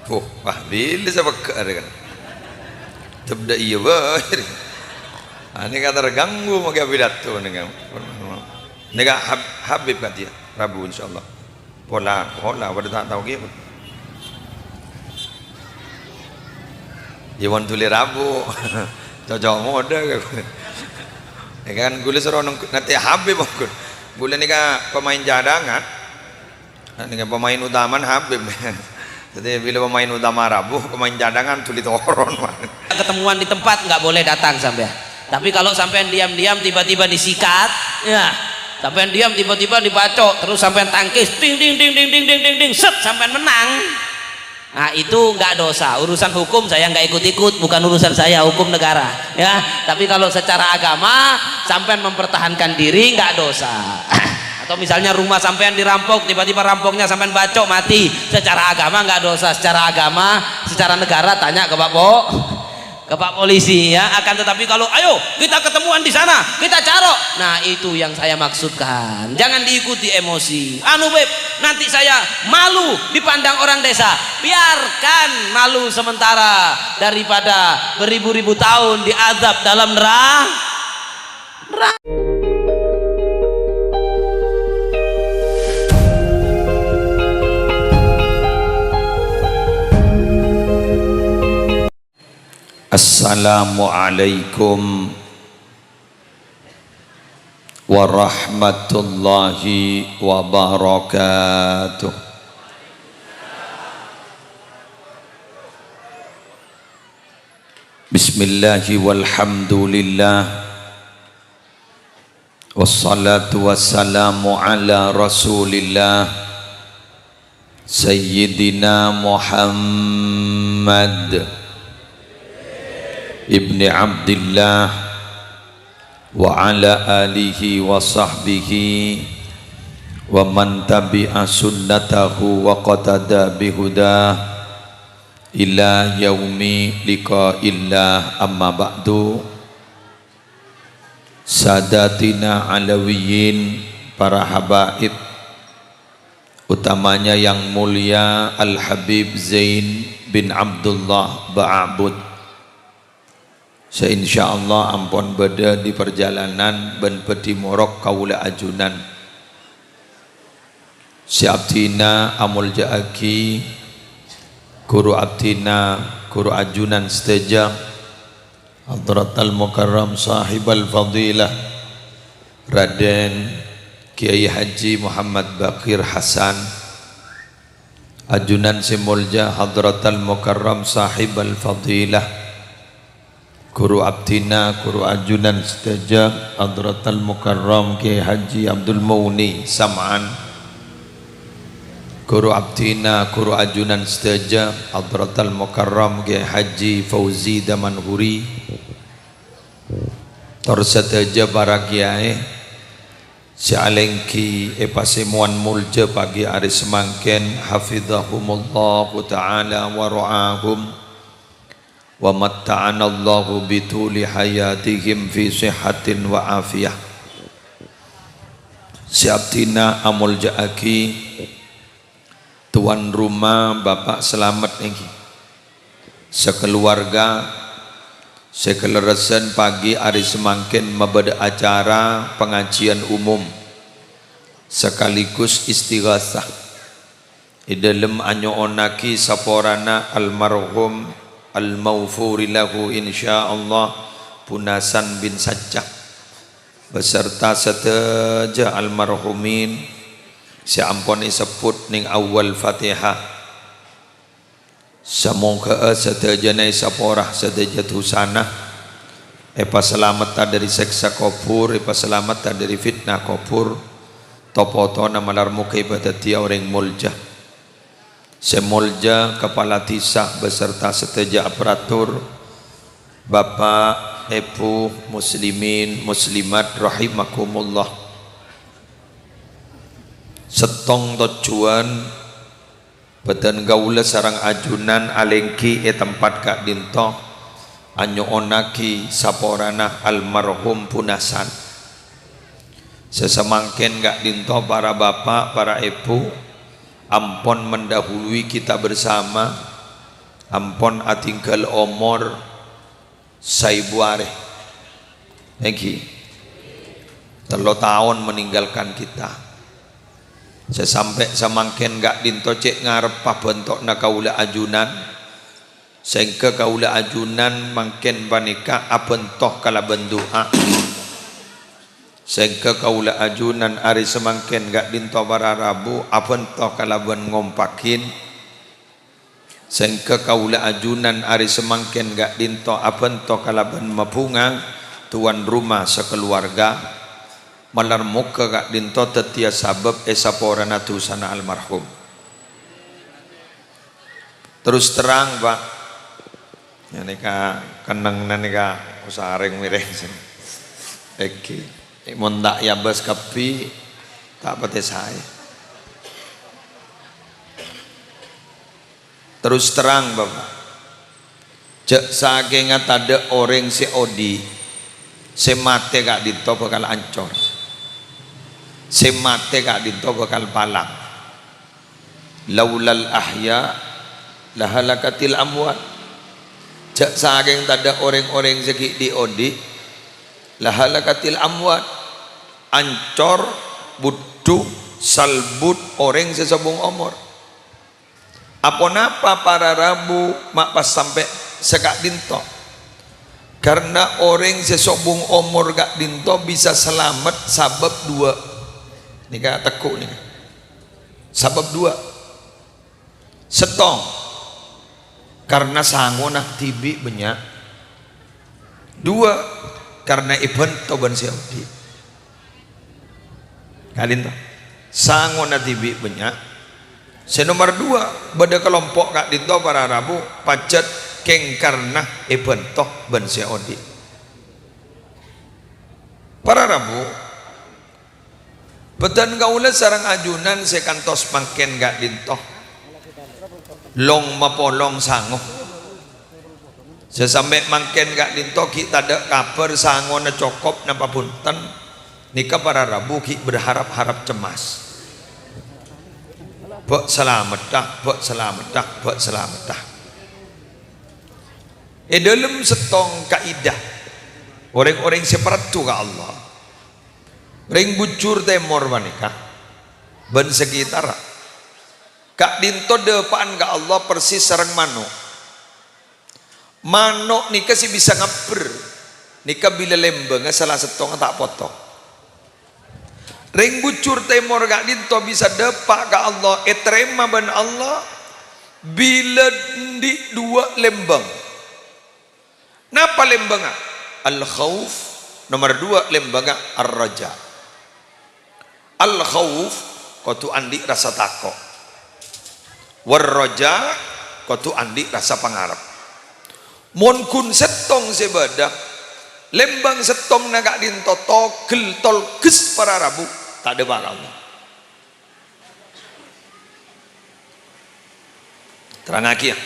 wah bila saya peka kan tebda iya bahir ini kata terganggu maka pidato dengan Habib kat dia Rabu insyaallah pola pada tak tahu gitu Iwan tulis Rabu cocok mode kan gula seronok nanti Habib aku gula ni kan pemain cadangan ini kan pemain utama Habib jadi bila pemain utama Rabu pemain cadangan tulis toron ketemuan di tempat nggak boleh datang sampai tapi kalau sampai diam-diam tiba-tiba disikat ya sampai diam tiba-tiba dibacok terus sampai tangkis ding ding ding ding ding ding ding ding set sampai menang. Nah itu nggak dosa, urusan hukum saya nggak ikut-ikut, bukan urusan saya, hukum negara ya. Tapi kalau secara agama sampean mempertahankan diri nggak dosa. Atau misalnya rumah sampean dirampok, tiba-tiba rampoknya sampean bacok mati, secara agama nggak dosa. Secara agama, secara negara tanya ke Pak Polisi ya. Akan tetapi kalau ayo kita ketemuan di sana, kita carok, nah itu yang saya maksudkan. Jangan diikuti emosi. Anu beb, nanti saya malu dipandang orang desa. Biarkan malu sementara daripada beribu-ribu tahun diazab dalam neraka. Assalamualaikum warahmatullahi wabarakatuh. Bismillahi walhamdulillah wassalatu wassalamu ala rasulillah Sayyidina Muhammad Ibni Abdillah wa ala alihi wa sahbihi wa man tabi'a sunnatahu wa qatada bihudah ila yaumi liqa'illah amma ba'du. Sadatina alawiyin, para habaib, utamanya yang mulia Al-Habib Zain bin Abdullah Ba'abud, seinsyaallah ampun beda di perjalanan ben peti morok kaula ajunan si abdina amul jaaki guru abdina guru ajunan seteja hadratal mukarram sahibal fadilah Raden Kiai Haji Muhammad Baqir Hasan, ajunan si mulja hadratal mukarram sahibal fadilah guru abdina guru ajunan seteja hadratal mukarram Kiai Haji Abdul Mauni Sam'an, guru abdina guru ajunan seteja hadratal mukarram Kiai Haji Fauzi Damanhuri, tor seteja para kiai si alengki epasemuan mulja pagi hari semangken hafidhahumullahu ta'ala wa ra'ahum wa matta'ana Allahu bituli hayatihim fi sihatin wa afiyah. Siaptina amul jaaki tuan rumah Bapak Selamat ini sekeluarga sekeleresan pagi hari semangkin membeda acara pengajian umum sekaligus istighasah di dalam anyoonaki saporana almarhum al-mawfuri lahu insyaallah Punasan bin Sajjah beserta seteja almarhumin si ampun disebut ning awal Fatihah. Semoga seteja nai saporah seteja husana epa selamat dari seksa kubur, epa selamat dari fitnah kubur, topotona malar muka ibadah dia orang mulja semulja kepala tisah beserta seteja aparatur Bapak Ibu muslimin muslimat rahimakumullah. Setong tujuan beten gaula sarang ajunan alengki tempat kak dinto anyo onaki saporana almarhum Punasan sesemangken gak dinto para bapak para ibu ampun mendahului kita bersama ampon atinggal umur saibuare iki 3 tahun meninggalkan kita. Sesampai semangken gak dinto cek ngarep pabentok na kaula ajunan sehingga kaula ajunan mangken panika abentoh kala bendoa sehingga kaula ajunan ari semangken gak dinto bararabu abentoh kala ben ngompakin sehingga kaula ajunan ari semangken gak dinto abentoh kala ben mapungang tuan rumah sekeluarga malar muka gak dinto tetia sabab esapora natusana almarhum. Terus terang Pak, ini ka kenang nani ka usaring mireng sini. Eki, mondak ya bas kapi tak pate saya. Terus terang Bapak, cek saking ada orang si odi, semate gak dinto bakal ancor. Semate gak dinto bakal palang. Laulal ahya lahalakatil amwat. Jak saking tada orang-orang segi di odi lahalakatil amwat, ancor butuh salbut orang sesabung umur. Apa napa para rabu mak pas sampai segak dinto, karena orang sesobung umur gak dinto bisa selamat sabab 2. Nika tekuk nih. Sabab 2. Setong. Karena sangonah tibi banyak. 2. Karena ibn toban siaudi. Kalian tahu. Sangonah tibi banyak. Senomor 2. Pada kelompok kak dinto para rabu pacet keng karena ibn toh ban siaudi. Para rabu betan kaula sarang ajunan sekantos pangken gak dintoh long mapolong sangoh sesampai mangken gak dintoh kita ada kabar sangoh na cokop na papunten nika para rabu ki berharap-harap cemas bak selamat dah, bak selamat dah, bak selamat dah. Dalam setong kaidah orang-orang seperti ke Allah ring bucur temor manika ben sekitar kak dinto depan ke Allah persis sareng manuk nika sih bisa ngaper nika bila lembeng salah setong tak potong ring bucur temor kak dinto bisa depak ke Allah terima ben Allah bila di 2 lembeng. Napa lembeng al khauf, nomor 2 lembeng ar raja. Al khauf kotu andi rasa takut, war raja kotu andi rasa pangarap. Mon kun setong sebadak lembang setong naga dinto togel tol kes para rabu tak ada bakal. Terang lagi ya,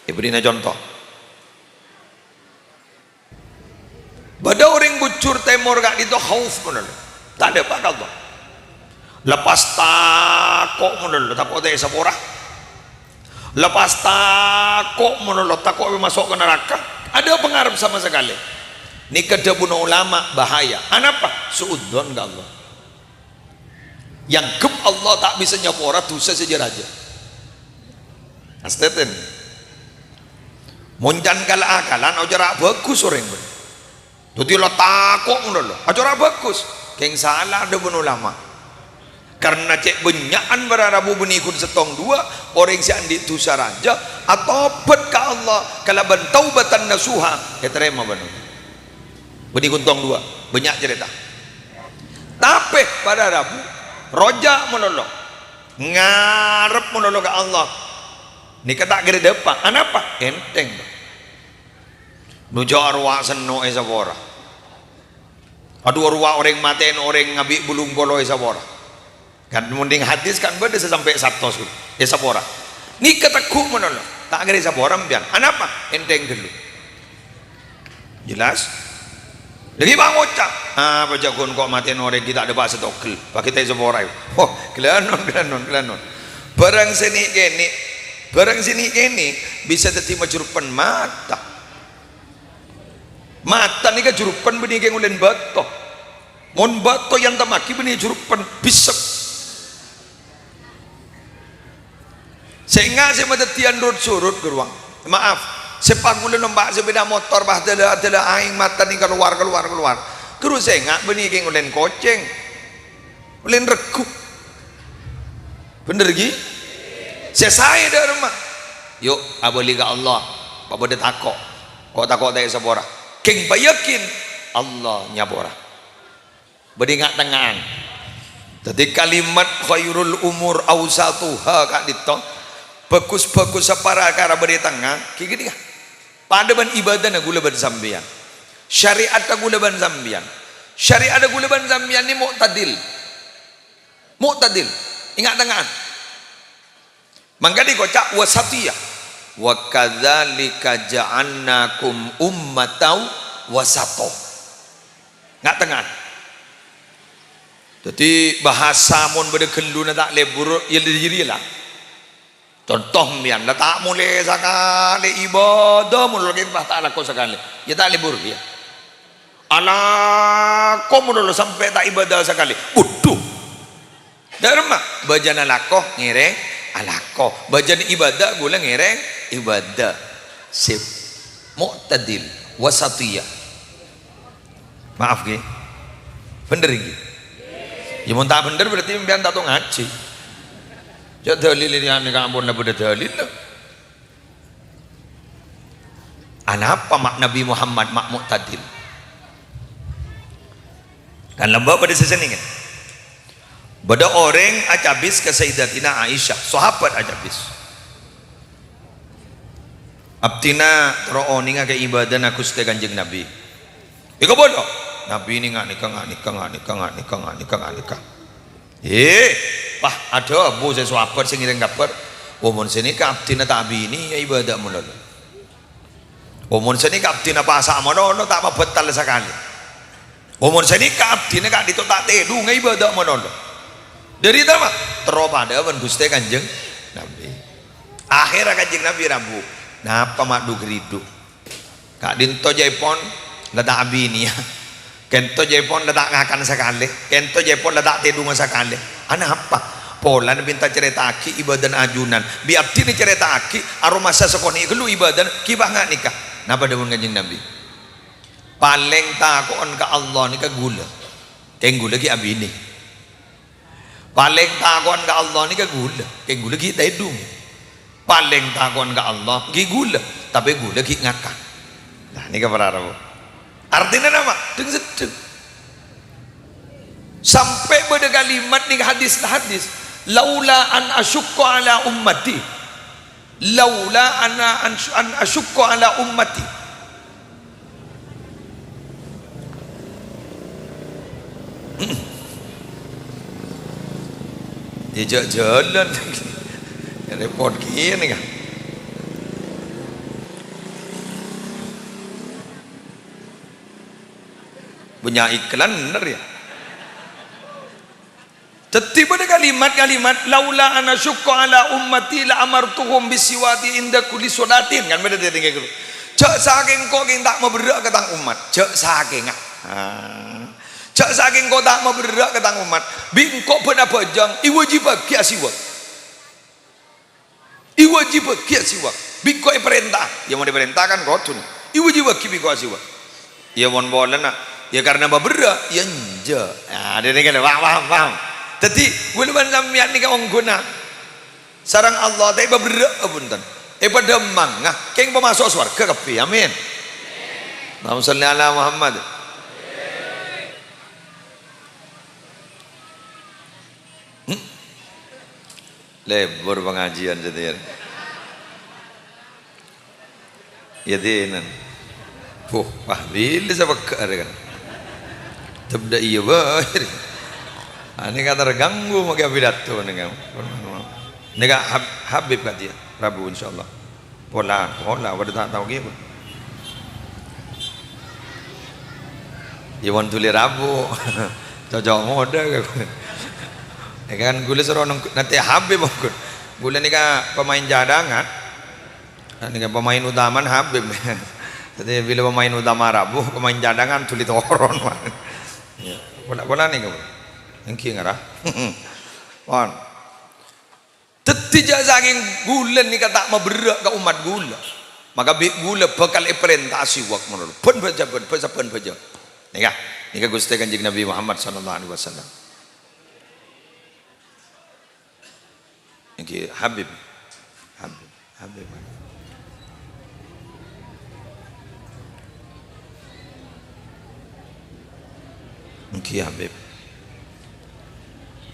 iberinya contoh. Bada orang bucur temor gak dinto khauf menurut. Tak ada bakal tuh. Lepas takok menurut takok teh sapora. Lepas takok menurut takok masuk ke neraka. Ada pengarap sama sekali. Ini kedebun ulama bahaya. Kenapa? Suudzon ke Allah. Yang ke Allah tak bisa nyapora dosa saja raja. Astetin. Muncan kala akalan ojarak bagus orang ber. Tuti lo takok menurut. Ojarak bagus. Keng salah ada pun ulama karena cek benyakan berarabu benikun setong 2 orang si andi tusa raja atau bet ke Allah kalau taubatan nasuha terima benar benikun tong 2 banyak cerita tapi pada rabu roja menolong ngarep menolong ke Allah ini kata kira depan kenapa enteng nuju arwah seno esapora aduh orang maten orang ngabi bulung bolo esapora kan mending hadis kan beda sampai 100 esapora ni kataku menolong tak ada esapora mbian kenapa enteng dulu jelas jadi bang ucap baca kun kok maten orang kita ada bahasa tokil pakai esapora oh kelanon barang seni gini barang sini kene bisa dadi majurupan mata ni ka jurupan benih keng ulen bato mon bato yang tamaki benih jurupan bisa sehingga saya madatian road surut geruang maaf sepangulan nombak sepeda motor bah adalah aing mata ni keluar keru sehingga benih keng ulen koceng ulen regu bener gi saya dah rumah yuk abali ka Allah apa dia takok kok takok tak sabora keng bayakin Allah nyabora berdingat tengan jadi kalimat khairul umur awsatuha kak dito bagus-bagus separakara beri tengah kiki dia pada ban ibadah na gula ban sambian syariat na gula ban sambian syariat na gula ban sambian ni mu'tadil ingat tengan mangga dikocak wasatiyah wa kadzalika ja'annakum ummatan wasato nggak tengah jadi bahasa mon beda kenduna tak lebur ya diri lah contoh mian lah tak mulai sekali ibadah mulai kita tak laku sekali ya tak lebur ya ala kau mulai sampai tak ibadah sekali uduh dharma bajana lakoh ngereng alako bajan ibadah gula ngereng ibadah sip mu'tadil wasatiyah maaf ge bener ge ya mun tak bener berarti mbian tak tau ngaji ya dalil ini ane kampun na beda dalil apa mak Nabi Muhammad mak mu'tadil kan lembab pada seseni kan bada orang acabis ke Sayyidatina Aisyah sahabat acabis abtina ro'oni nga ke ibadah na kuste kanjeng Nabi ika bodoh Nabi ini nggak nikah pah ada bu saya sahabat sing ngiring kabar umon sini ke abtina tabi ini ya ibadah mulai umon sini ke abtina pasak monono tak mabetal sekali umon sini ke abtina kak dito tak tedu nggak ibadah monono dari itu mah teropada ban guste kanjeng Nabi akhirnya kanjeng Nabi rabu napa mak du geridu kak dinto jaipon letak abini ya kento jaipon letak ngakan sekali kento jaipon letak tedung sekali anak apa pola minta cerita aki ibadah ajunan bi abdi ni cerita aki aroma sesekoni gelu ibadah kibah nggak nikah napa demun kanjeng Nabi paling takon ke Allah ni ke gula keng gula ki abini paling takon ke Allah ni ke gula keng gula ki tedung paling takon ke Allah ki gula tapi gula ki ngakan nah ini ke para rabu artinya nama deng sedeng sampai pada kalimat nih hadis laula an asyukku ala ummati laula an asyukku ala ummati dia jalan repot gini kan punya iklan bener ya tetiba ada kalimat laula ana syukku ala ummati la amartuhum bisiwati inda kulli sholatin kan beda dia tinggal gitu cak saking kok geng tak mau berak ke tang umat cak saking cak saking kok tak mau berak ke tang umat bingkok benar bajang iwajib kia siwak bingkok perintah yang mau diperintahkan kotun iwajib kia bingkok siwak ya mon bolan nak ya karena beberak ya nja nah dia kan paham jadi guluban sampeyan nika wong guna sarang Allah tapi beberak punten pada mangah keng pemasuk surga kepi amin Allahumma sholli ala Muhammad lebur pengajian jadi ya dinan wah bila sabak kan tabda iya bahir ini kata terganggu maka pidato dengan nega Habib kat dia Rabu insyaallah pola pada tak tahu gitu Iwan tulis Rabu cocok mode kan gula seronok nanti Habib mungkin Gula ni ka pemain cadangan. Ni ka pemain utama Habib. Jadi bila pemain utama rabu, pemain cadangan tulis toron. Ya. Bola ni ka. Engki ngara. Wan. Tetijak saking gula ni ka tak maberak ka umat gula. Maka gula bakal iperintasi wak menurut. Pun baca pun baca. Ni ka Gusti Kanjeng Nabi Muhammad sallallahu alaihi wasallam. Engki Habib. Engki Habib.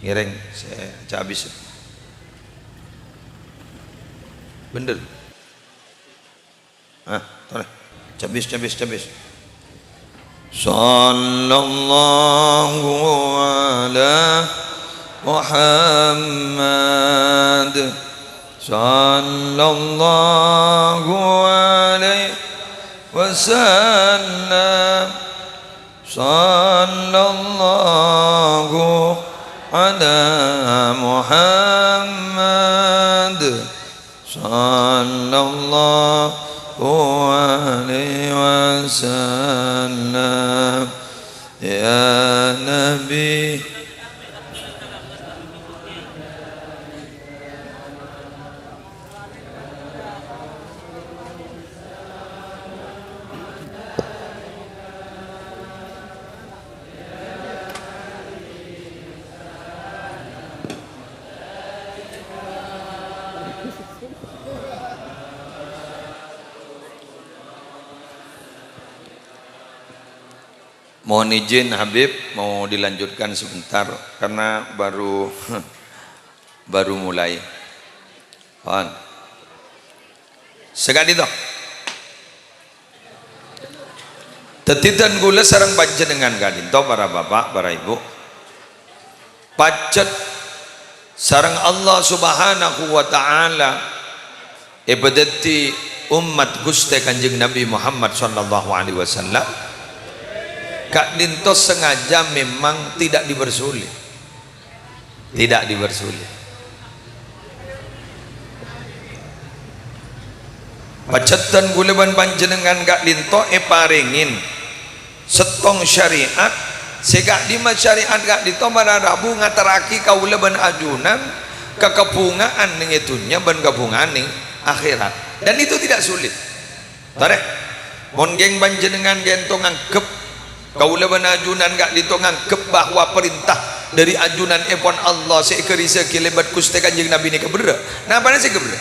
Ngereng saya habis. Bener. Toleh. Cabis. Sallallahu ala Muhammad. Sallallahu alaihi wasallam. Sallallahu ala Muhammad. Sallallahu alaihi wasallam. Ya Nabi. Mohon izin Habib mau dilanjutkan sebentar karena baru mulai. Mohon. Sekali toh. Tetitan gula sarang panjenengan gadin toh para bapak, para ibu. Pacet sarang Allah Subhanahu wa taala ibadati umat Gusti Kanjeng Nabi Muhammad sallallahu alaihi wasallam. Kak Dinto sengaja memang tidak dibersulit. Pacetan guleban panjenengan Kak Dinto paringin setong syariat segak lima syariat Kak Dinto mararabu ngataraki kauleban ajunan kekepungaan ningitunya ban kepungaan ning akhirat, dan itu tidak sulit. Tareh mon geng panjenengan gentong anggap kaulah ajunan gak ditongang ke bahwa perintah dari ajunan epon Allah sekerisa kilebat Gusti Kanjeng Nabi ni keberda. Nah apa sih keberda?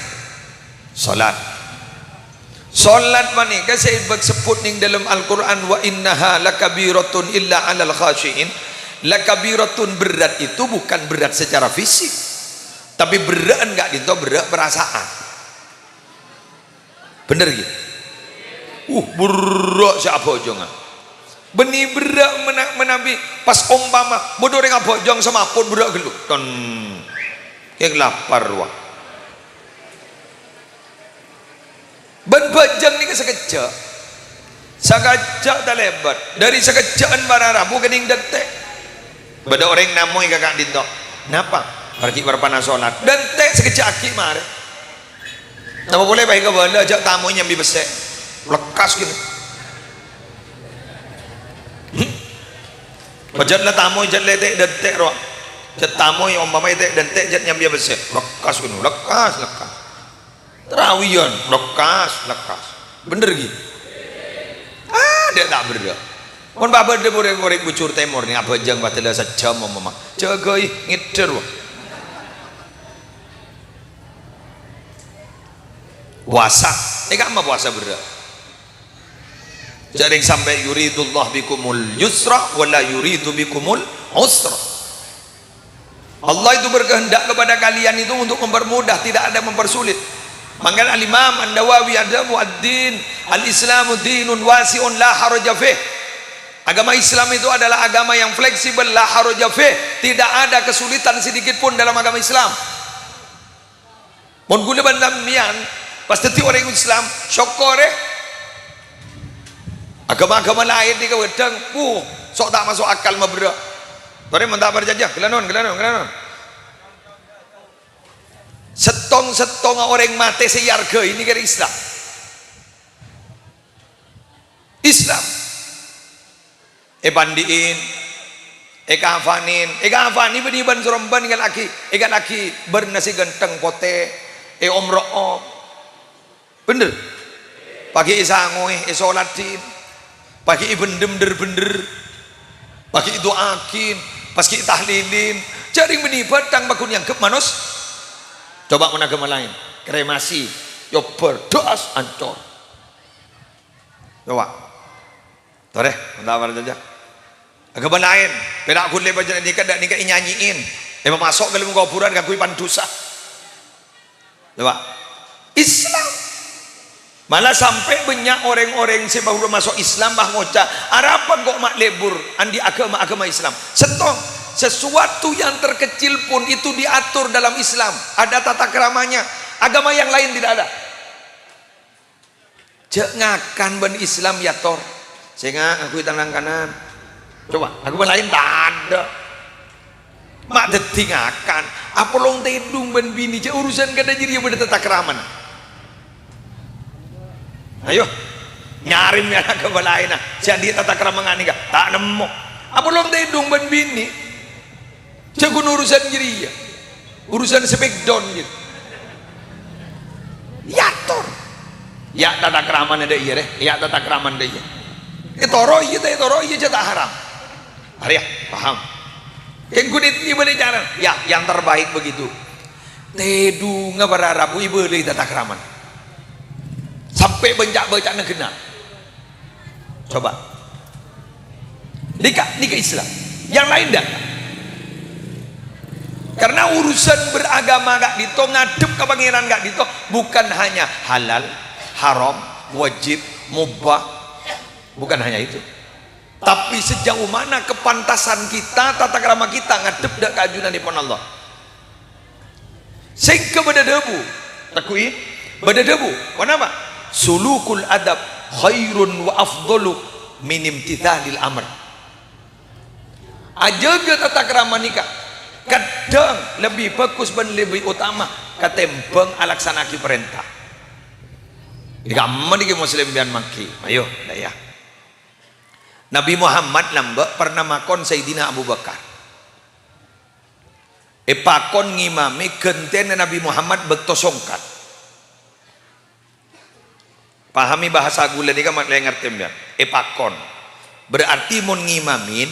Salat manika saya sebut ning dalam Al-Qur'an wa innaha lakabiratun illa 'alal khashiin. Lakabiratun berat itu bukan berat secara fisik, tapi berat enggak dito berat perasaan. Bener gitu. Berat siapa jangan. Beni berak menabi pas umpama bodoh dengan bojong sama pun berak geluk ton yang lapar wah ban bajang ni sekejap tak lebat dari sekejaan bararabu kening detek beda orang namoi kakak dinto napa pergi berpanah solat detek sekejap aki mare nama boleh baik ke bala ajak tamu nyambi besek lekas gitu. Pajatlah tamu jat letek detek roh. Jat tamu yang umpama letek detek jat nyambi besek. Lekas kuno, lekas. Terawian, lekas. Bener gitu. Dia tak berdak. Pun bapa dia goreng bucur temur ni apa jang batela sajam mama. Jagai ngider wah. Puasa. Eka apa puasa berdak? Jaring sampai yuridullah bikumul yusra wala yuridu bikumul usra. Allah itu berkehendak kepada kalian itu untuk mempermudah, tidak ada mempersulit. Maka Al-Imam An-Nawawi ada muadzin al-Islamu dinun wasi'un la haraja fih. Agama Islam itu adalah agama yang fleksibel, la haraja fih. Tidak ada kesulitan sedikit pun dalam agama Islam. Mun gula bandamian pasti orang Islam syokore agama-agama lain ni kewedang sok tak masuk akal mabra. Tore mentah berjajah gelanon. setong orang mati seyarga ini kan Islam. Islam bandiin kafanin kafani beniban seromban kan laki bernasi genteng pote omro'om bener pagi isangoy solatin pagi bender pagi itu akin pagi tahlilin jaring beniban tang bakun yang ke manus coba mana agama lain kremasi yo berdoas ancor coba tuh deh bentar saja agama lain perak kulit baca nikah dak nikah nyanyiin masuk ke dalam kuburan kakui pandusa coba Islam malah sampai banyak orang-orang yang baru masuk Islam bah ngocah harapan kok mak lebur andi agama Islam setong sesuatu yang terkecil pun itu diatur dalam Islam, ada tata keramanya, agama yang lain tidak ada. Jangan ben Islam ya tor sehingga aku tangan kanan coba agama lain tak ada mak detingakan apa long tedung ben bini urusan kada jadi yang tata keraman. Ayo nyarim ya agama lain jadi tata keraman nih tak nemu apa long tedung ben bini jagun urusan jadi urusan spekdon gitu ya tor ya tata keraman ada iya deh ya tata keraman ada iya toro iya jatah haram hari ya paham yang kulit ini boleh jalan ya yang terbaik begitu tedu nggak berharap ibu boleh tata keraman sampai bencak negena coba nikah Islam yang lain dah karena urusan beragama gak dito ngadep ke pangeran gak dito bukan hanya halal haram wajib mubah bukan hanya itu tapi sejauh mana kepantasan kita tata krama kita ngadep dak keajunan dipun Allah sehingga beda debu takui beda debu kenapa sulukul adab khairun wa afdalu min imtithalil amr ajaga tata krama nikah kadang lebih bagus dan lebih utama katembang alaksanaki perintah gampang di muslim bian maki ayo daya Nabi Muhammad lambak pernah makon Sayyidina Abu Bakar pakon ngimami genten Nabi Muhammad bekto songkat pahami bahasa gula ini kan maklai ngerti bian pakon berarti mun ngimamin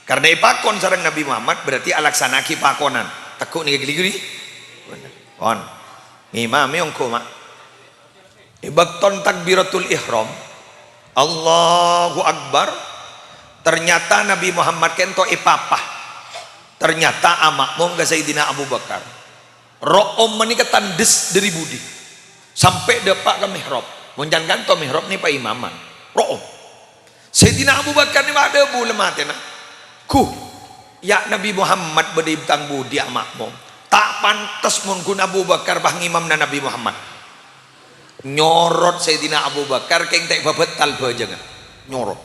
karena pakon sarang Nabi Muhammad berarti alaksanaki pakonan tekuk nih geli-geli on ngimami ongko mak bakton takbiratul ihram Allahu Akbar ternyata Nabi Muhammad kento ipapah ternyata amak mong ke Sayyidina Abu Bakar ro'om menikah tandes dari budi sampai depak ke mihrab menjangan to mihrab nih pak imaman ro'om Sayyidina Abu Bakar nih ada bu lematena ya Nabi Muhammad berdibtang budi amak mong tak pantas mungkin Abu Bakar bah ngimam na Nabi Muhammad nyorot Sayyidina Abu Bakar keng tak babetal bajangan nyorot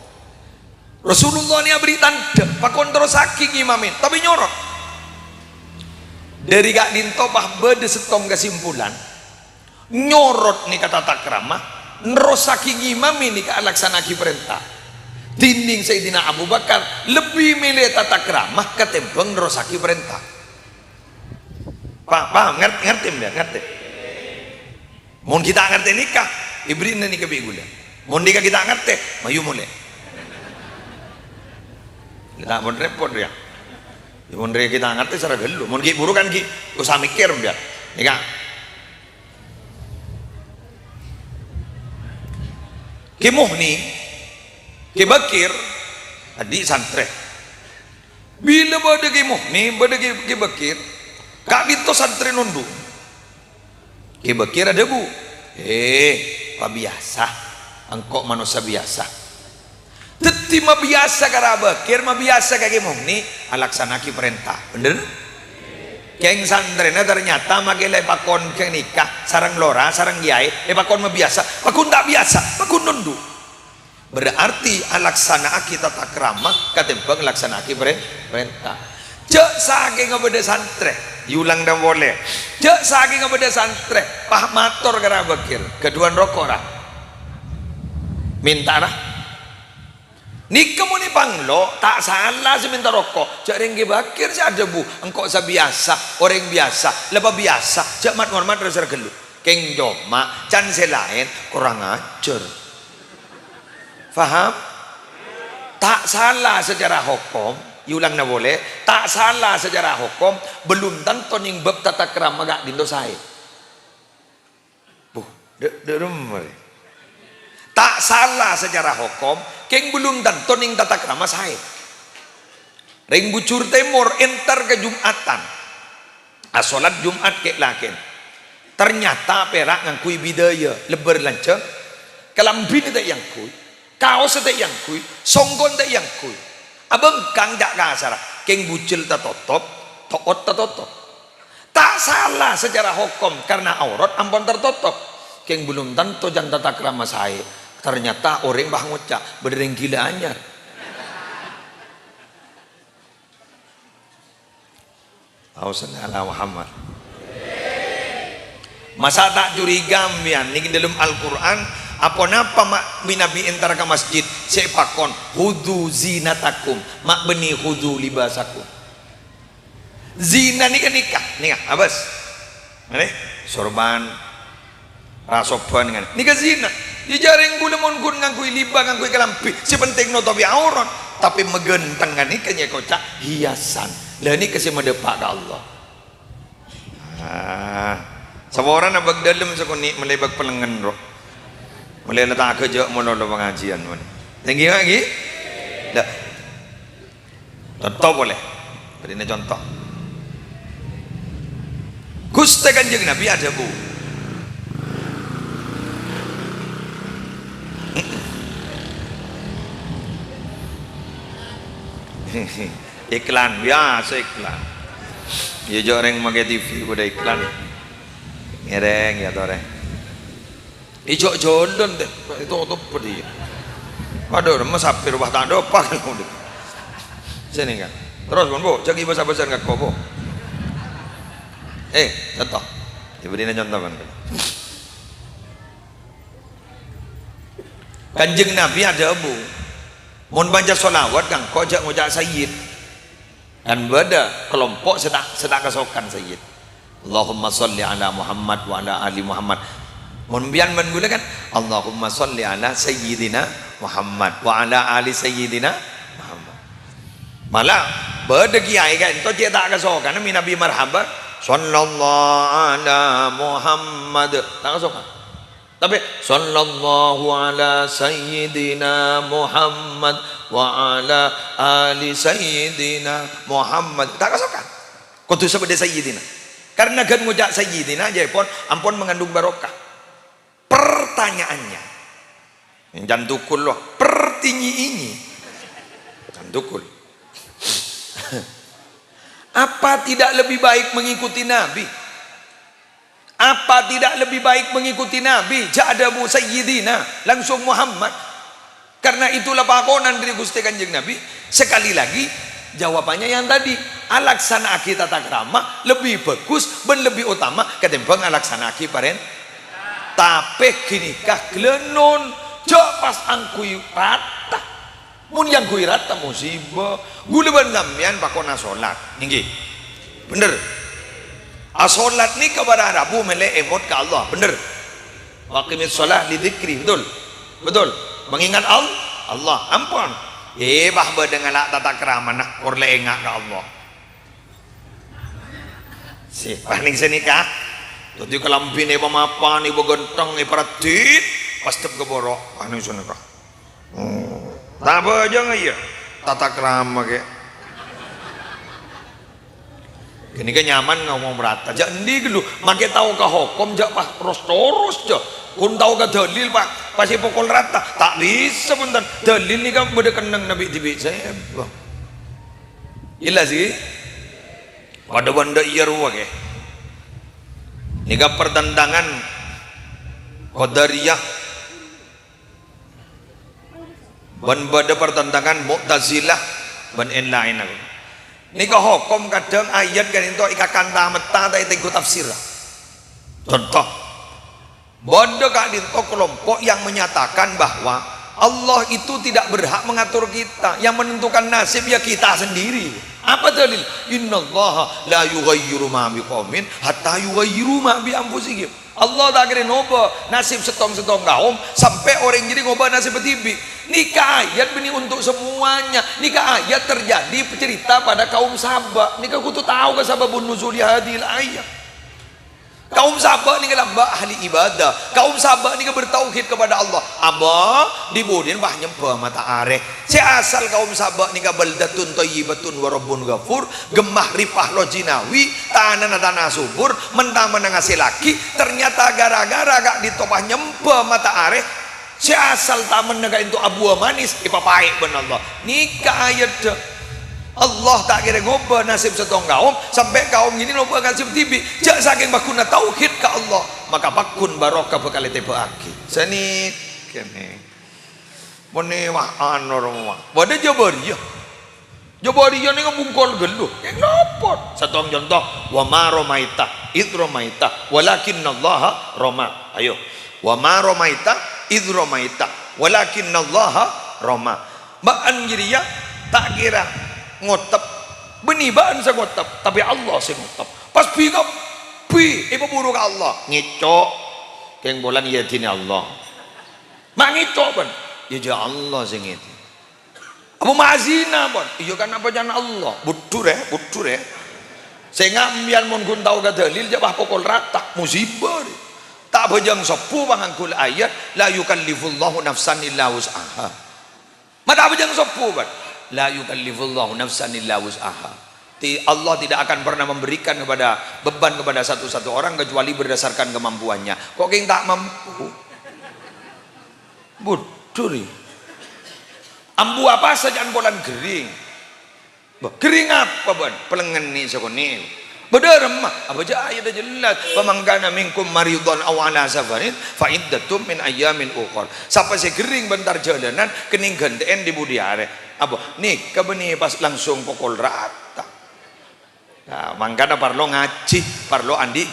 Rasulullah ni beri tanda pakon terus saking imamin tapi nyorot dari gak dintopah bede setong kesimpulan nyorot nih kata takrama terus saking imamin nih alaksanaki perintah dinding Sayyidina Abu Bakar lebih milih tata keramah ketembang nerosaki perintah paham ngerti ngerti mau kita ngerti nikah ibrin nikah begula mau nikah kita ngerti mayu mulai kita mau repot ya mau kita ngerti secara gelu mau buru kan usah mikir biar nikah kimuhni kibakir adik santre bila pada kimuhni pada kibakir kak dito santre nundu kibakir ada bu pak biasa engkau manusia biasa teti ma biasa kara bakir ma biasa kaki mungni alaksanaki perintah bener keng santrena ternyata magelai pakon keng nikah sarang lora sarang giai pakon ma biasa pakun tak biasa pakun nundu berarti alaksanaki tata krama katembang alaksanaki perintah cek saking ngebeda santre yulang dan boleh cek saking ngebeda santre pah mator gara bakir keduan rokok lah minta lah ni kamu ni panglo tak salah sih minta rokok cek ringgi bakir sih ada bu engkau biasa orang biasa lepas biasa cek mat hormat terus gelu keng joma can selain kurang ajar faham tak salah secara hukum yulang na boleh tak salah secara hukum belum tentu ning bab tata krama gak dindosai bu tak salah secara hukum keng belum tentu ning tata krama sae ring bucur temur enter ke jumatan asolat jumat kek lakin ternyata perak ngangkui bidaya lebar lanceng kelambin tak yang kui kaos tak yang kui songgon tak yang kui abang kang dak kasar keng bucil tak totop toot tak totop tak salah secara hukum karena aurat ampun tertutup keng belum tentu jan tata krama sae ternyata orang bah ngucap berdering gila anyar Allahumma Muhammad masa tak curiga mian ni dalam Al-Quran apa napa mak minabi entar ke masjid sepakon hudu zinatakum mak beni hudu libasakum zina nikah nikah abas mana sorban rasoban dengan nikah zina dijaring gula mon gun ngangkui liba ngangkui kelampi si penting no tapi aurat tapi megenteng kan nikahnya kocak hiasan lah ni kasih medepak ke Allah seorang abag dalam sekuni melebak pelengan roh mulai letak kerja mula pengajian mana tinggi lagi dah contoh boleh beri contoh Gusti Kanjeng Nabi ada bu iklan biasa iklan ya joreng pakai TV udah iklan ngereng ya toreng ijo jondon deh itu pedih aduh mas sapir rumah tak ada apa kan sini kan terus bu cagi besar-besar nggak kau bu contoh diberi contoh kan Kanjeng Nabi ada bu mun baca sholawat kan kau jak ngucap sayyid dan beda kelompok sedang kesokan sayyid Allahumma sholli ala Muhammad wa ala ali Muhammad mun bian menggunakan Allahumma sholli ala sayyidina Muhammad wa ala ali sayyidina Muhammad malah beda kiai kan itu dia tak kesokan Nabi marhaban sallallahu ala Muhammad tak kesokan tapi sallallahu ala sayyidina Muhammad wa ala ali sayyidina Muhammad tak kesokan kudu sebeda sayyidina karena kan ngucap sayyidina aja ampun mengandung barokah pertanyaannya jantukul loh pertinyi ini jantukul apa tidak lebih baik mengikuti Nabi apa tidak lebih baik mengikuti Nabi ja'adamu sayyidina langsung Muhammad karena itulah pakonan dari Gusti Kanjeng Nabi sekali lagi jawabannya yang tadi alaksanaki tata krama lebih bagus dan lebih utama ketimbang alaksanaki paren tapi kini kah glenon jok pas angkui rata mun yang kui rata musibah gula ban ngamian pakona sholat ninggi bener asolat ni kepada Rabu mele emot ke Allah bener waqimis sholat lidikri betul mengingat Allah ampun bahwa dengan tata kerama nak korle engak ke Allah si paling senikah jadi kelampin ibu mapan ibu gentong ibu peratit pasti keborok paling senikah tak apa aja nggak ya tata kerama ke ini kan nyaman ngomong merata jadi dulu makai tahu ke hukum jak pas terus jak kun tahu ke dalil pak pasti pukul rata tak bisa punten dalil ni kan beda kenang Nabi tibi saya ilah sih pada benda iya ruang ke ni kan pertentangan Qadariyah ban pada pertentangan Mu'tazilah ban lain aku nika hukum kadang ayat kan itu ikakan tameta ta itu tafsir. Contoh bodoh kak dinto kelompok yang menyatakan bahwa Allah itu tidak berhak mengatur kita, yang menentukan nasib ya kita sendiri. Apa dalil? Innallaha la yughayyiru ma biqaumin hatta yughayyiru ma bi anfusihim. Allah tak kira ngoba nasib setong-setong kaum sampai orang jadi ngoba nasib betibi. Nikah ayat ini untuk semuanya. Nikah ayat terjadi cerita pada kaum Sabah. Nikah kutu tahu ke sababun nuzuli hadil ayat. Kaum Sabah ni lamba ahli ibadah. Kaum Sabah ni bertauhid kepada Allah. Abah dibudin bah nyempa mata areh. Si asal kaum Sabah ni baldatun thayyibatun wa rabbun ghafur, gemah ripah lojinawi, tanah subur, mentang-mentang ngasih laki, ternyata gara-gara gak ditopah nyempa mata areh. Si asal taman negara itu abu manis ipapai ben Allah. Nikah ayat Allah tak kira ngoba nasib setong kaum sampai kaum ini ngoba nasib tibi jak saking bakuna tauhid ke Allah maka bakun barokah bekal tebe aki sani kene mone wah anor mah wada jabaria ni ngabungkol geluh yang nopot setong contoh wa ma romaita id romaita walakinallaha roma ayo wa ma romaita id romaita walakinallaha roma baan giriya tak kira ngotap benibaan sa ngotap tapi Allah sing ngotap pas bingap ibu buruk Allah ngicok keng bolan ya dini Allah mak ngicok ban ya Allah sing itu Abu Mazina ban iya kan apa jana Allah budur sehingga ambian mun kun tau ka dalil jabah pokol rata musibah tak bejang sepuh bangangkul ayat la yukallifullahu nafsan illa wus'aha mata bejang sepuh ban la yukallifullahu nafsan illa wus'aha. Allah tidak akan pernah memberikan beban kepada satu orang kecuali berdasarkan kemampuannya. Kok keng tak mampu? Buduri. Ambu apa saja bolan gering. Gering apa ban? Pelengen ni sakone. Bederem mah apa aja ayat jelas pamangkana minkum maridon aw ala safarin fa iddatum min ayyamin ukhra. Siapa sih gering bentar jalanan kening genten di budi are. Apa nih kebeni pas langsung pokol rata. Nah, mangkana parlo ngaji, parlo andi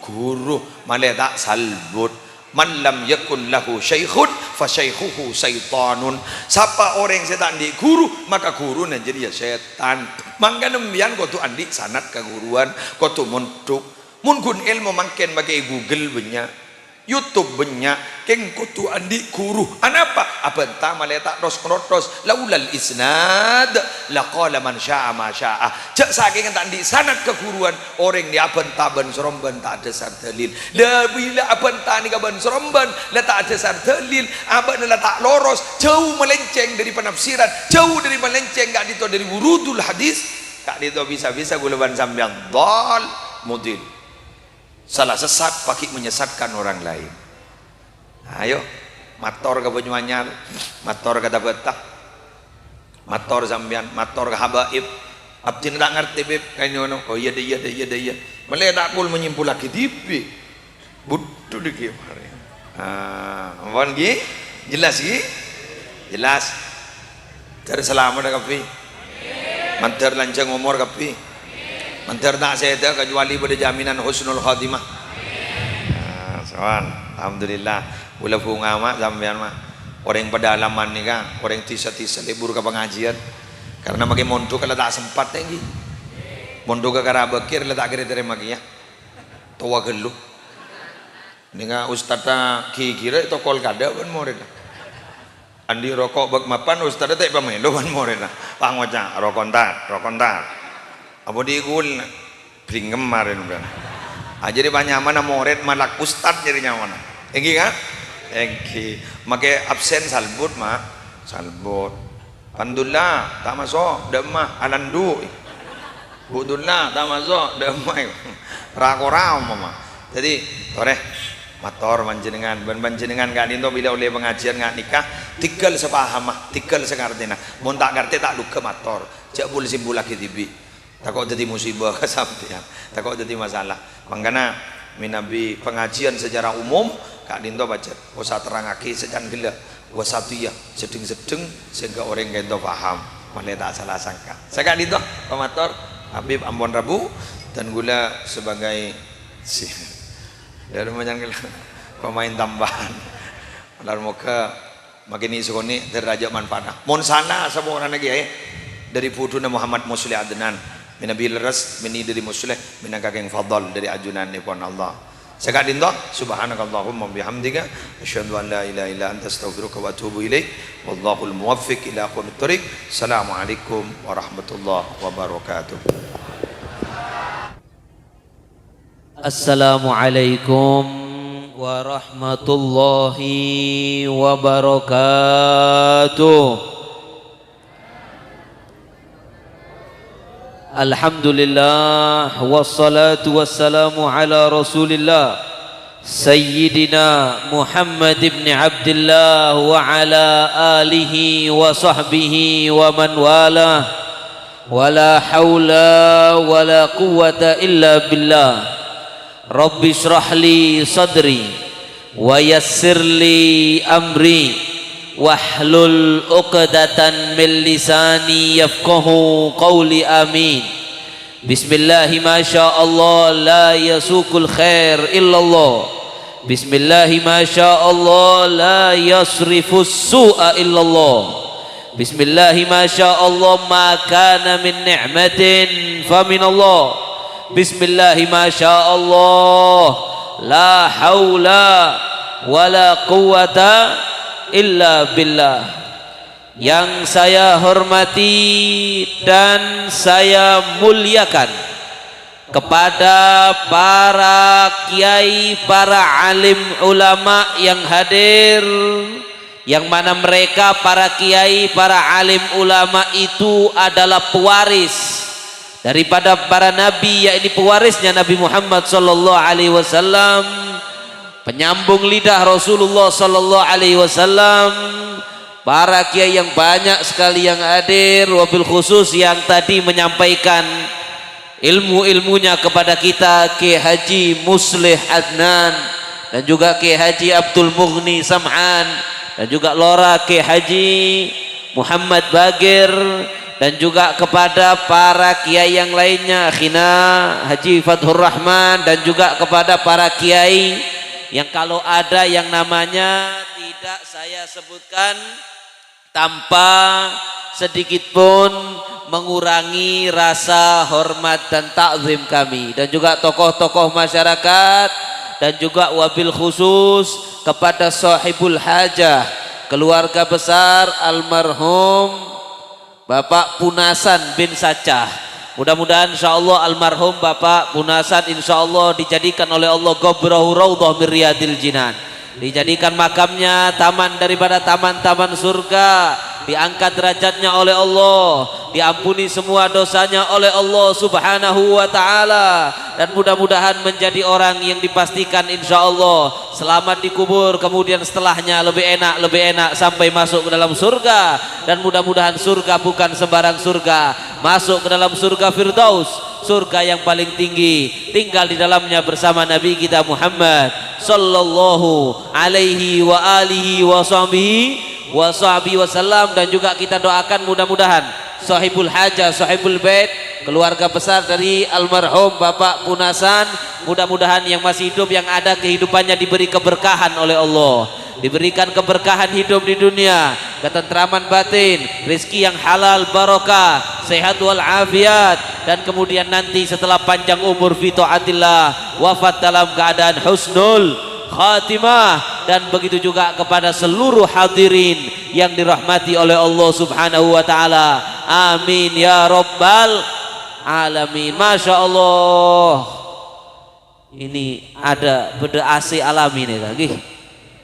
guru, male tak salbut. Man lam yakun lahu syaikhun fa syaikhuhu syaitanun. Siapa orang setan di guru maka guru jadi ya setan. Mangkana mbian kau tu andi sanat keguruan, kau tu muntuk. Mun kun ilmu mangken bagi Google banyak, YouTube banyak, keng kau tu andi guru. Anapa? Apa entah maleta ros laulal isnad laqala man syaa ma syaa. Cak saking tak andi sanat keguruan orang dia apa entah ban seromban tak ada sar dalil. Dah bila apa entah ni ban seromban la tak ada sar dalil, apa la tak loros, jauh melenceng dari penafsiran, jauh dari melenceng gak dito dari wurudul hadis, gak dito bisa-bisa gulaban sampean dal mudil. Salah sesat pakai menyesatkan orang lain. Ayo mator ke Banyuanyar, mator ke Tabetah, mator sambian, mator ke Habaib. Abdi ndak ngerti beb kanyono. Oh iya deh. Mulai tak pul menyimpul lagi tipe. Butuh dikit hari. Ampun gi, jelas gi, jelas. Ter selamat dah kapi. Mantar lancang umur kapi. Mantar tak saya kecuali pada jaminan husnul khatimah. Soal, alhamdulillah. Ula bunga mak sampean mak. Orang pedalaman ni kan, orang tisa-tisa libur ke pengajian. Karena makin mondok kalau tak sempat tinggi. Mondok ke karabakir kalau tak kira terima ya. Tua gelu. Ni kan ustadz kira itu kol kada pun murid. Andi rokok bak mapan ustadz tak pamelo pun murid. Pangoca rokontar. Apa digul bringem kemarin udah. Jadi banyak mana murid malak ustad jadinya mana. Enggi kan? Enggi. Make absen salbut mak. Salbut. Alhamdulillah tak masuk demah alandu. Budullah tak masuk demah. Rakorau mama. Jadi toreh mator panjenengan ban panjenengan gak dinto bila oleh pengajian gak nikah tinggal sepaham tinggal sengartina. Mun tak ngerti tak luka mator. Jak boleh simbol lagi tibi. Takut jadi musibah ke sampean, takut jadi masalah. Makanya minabi pengajian secara umum kak dinto baca usah terangake sejan gila wasatiyah sedeng-sedeng sehingga orang kento paham. Boleh tak salah sangka. Saya dito pemator Habib Ambon Rabu dan gula sebagai dari banyak pemain tambahan. Lalu muka makin isu ni derajat manfaat. Mon sana semua orang lagi dari putuna Muhammad Muslih Adnan, minabil ras mini dari Muslih minangkakeng fadal dari ajunan ni pun Allah. Sekali itu, subhanakallahumma bihamdika asyhadu an la ilaha illa anta astaghfiruka wa atubu ilaik. Wallahul muwaffiq ila aqwamit thoriq. Assalamualaikum warahmatullahi wabarakatuh. Assalamualaikum warahmatullahi wabarakatuh. Alhamdulillah wassalatu wassalamu ala Rasulillah Sayyidina Muhammad ibn Abdullah wa ala alihi wa sahbihi wa man wala wala hawla wala quwwata illa billah. Rabbi shrah li sadri wa yassir li amri wahlul uqdatan min lisani yafqahu qawli amin. Bismillahi ma sya Allah la yasukul khair illallah. Bismillahi ma sya Allah la yasrifus su'a illallah. Bismillahi ma sya Allah ma kana min ni'matin fa min Allah. Bismillahi ma sya Allah la haula wala quwwata illa billah. Yang saya hormati dan saya muliakan kepada para kiai, para alim ulama yang hadir, yang mana mereka para kiai, para alim ulama itu adalah pewaris daripada para nabi, yakni pewarisnya Nabi Muhammad sallallahu alaihi wasallam, penyambung lidah Rasulullah sallallahu alaihi wasallam, para kiai yang banyak sekali yang hadir, wabil khusus yang tadi menyampaikan ilmu-ilmunya kepada kita, Kiai Haji Muslih Adnan dan juga Kiai Haji Abdul Mughni Sam'an dan juga Lora Kiai Haji Muhammad Bagir, dan juga kepada para kiai yang lainnya, Khina Haji Fathur Rahman, dan juga kepada para kiai yang kalau ada yang namanya tidak saya sebutkan tanpa sedikit pun mengurangi rasa hormat dan takzim kami, dan juga tokoh-tokoh masyarakat, dan juga wabil khusus kepada sahibul hajah, keluarga besar almarhum Bapak Punasan bin Sacah. Mudah-mudahan insyaallah almarhum Bapak Punasan insyaallah dijadikan oleh Allah gobrahu raudhah min riyadil jinan, dijadikan makamnya taman daripada taman-taman surga, diangkat derajatnya oleh Allah, diampuni semua dosanya oleh Allah subhanahu wa ta'ala, dan mudah-mudahan menjadi orang yang dipastikan insyaallah selamat di kubur, kemudian setelahnya lebih enak sampai masuk ke dalam surga. Dan mudah-mudahan surga bukan sembarang surga, masuk ke dalam surga Firdaus, surga yang paling tinggi, tinggal di dalamnya bersama Nabi kita Muhammad sallallahu alaihi wa alihi wa sahbihi wasallam. Dan juga kita doakan mudah-mudahan sahibul hajah, sahibul bait, keluarga besar dari almarhum Bapak Punasan, mudah-mudahan yang masih hidup, yang ada kehidupannya diberi keberkahan oleh Allah, diberikan keberkahan hidup di dunia, ketentraman batin, rezeki yang halal barokah, sehat wal afiat, dan kemudian nanti setelah panjang umur fi taatillah, wafat dalam keadaan husnul khatimah. Dan begitu juga kepada seluruh hadirin yang dirahmati oleh Allah subhanahu wa ta'ala, amin ya rabbal alamin. Masya Allah, ini ada beda AC alami nih lagi,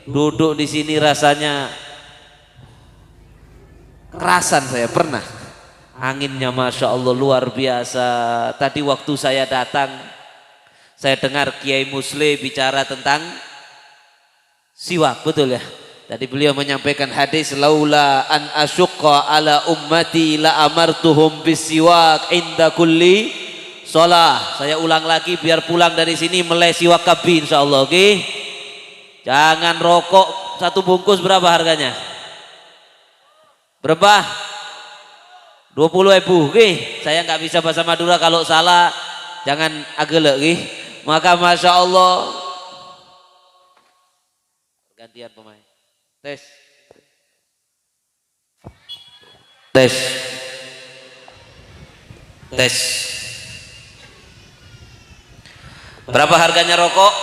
duduk di sini rasanya kerasan. Saya pernah anginnya Masya Allah luar biasa. Tadi waktu saya datang, saya dengar Kiai Muslih bicara tentang siwak, betul ya? Tadi beliau menyampaikan hadis, laula an asyqa ala ummati la amartuhum bisiwak inda kulli shalah. Saya ulang lagi biar pulang dari sini meleh siwak kabin insyaallah, oke? Jangan rokok satu bungkus berapa harganya? Berapa? 20.000 nggih. Saya nggak bisa bahasa Madura, kalau salah jangan agelek nggih. Maka Masya Allah, gantian pemain. Tes. Tes. Tes. Berapa harganya rokok?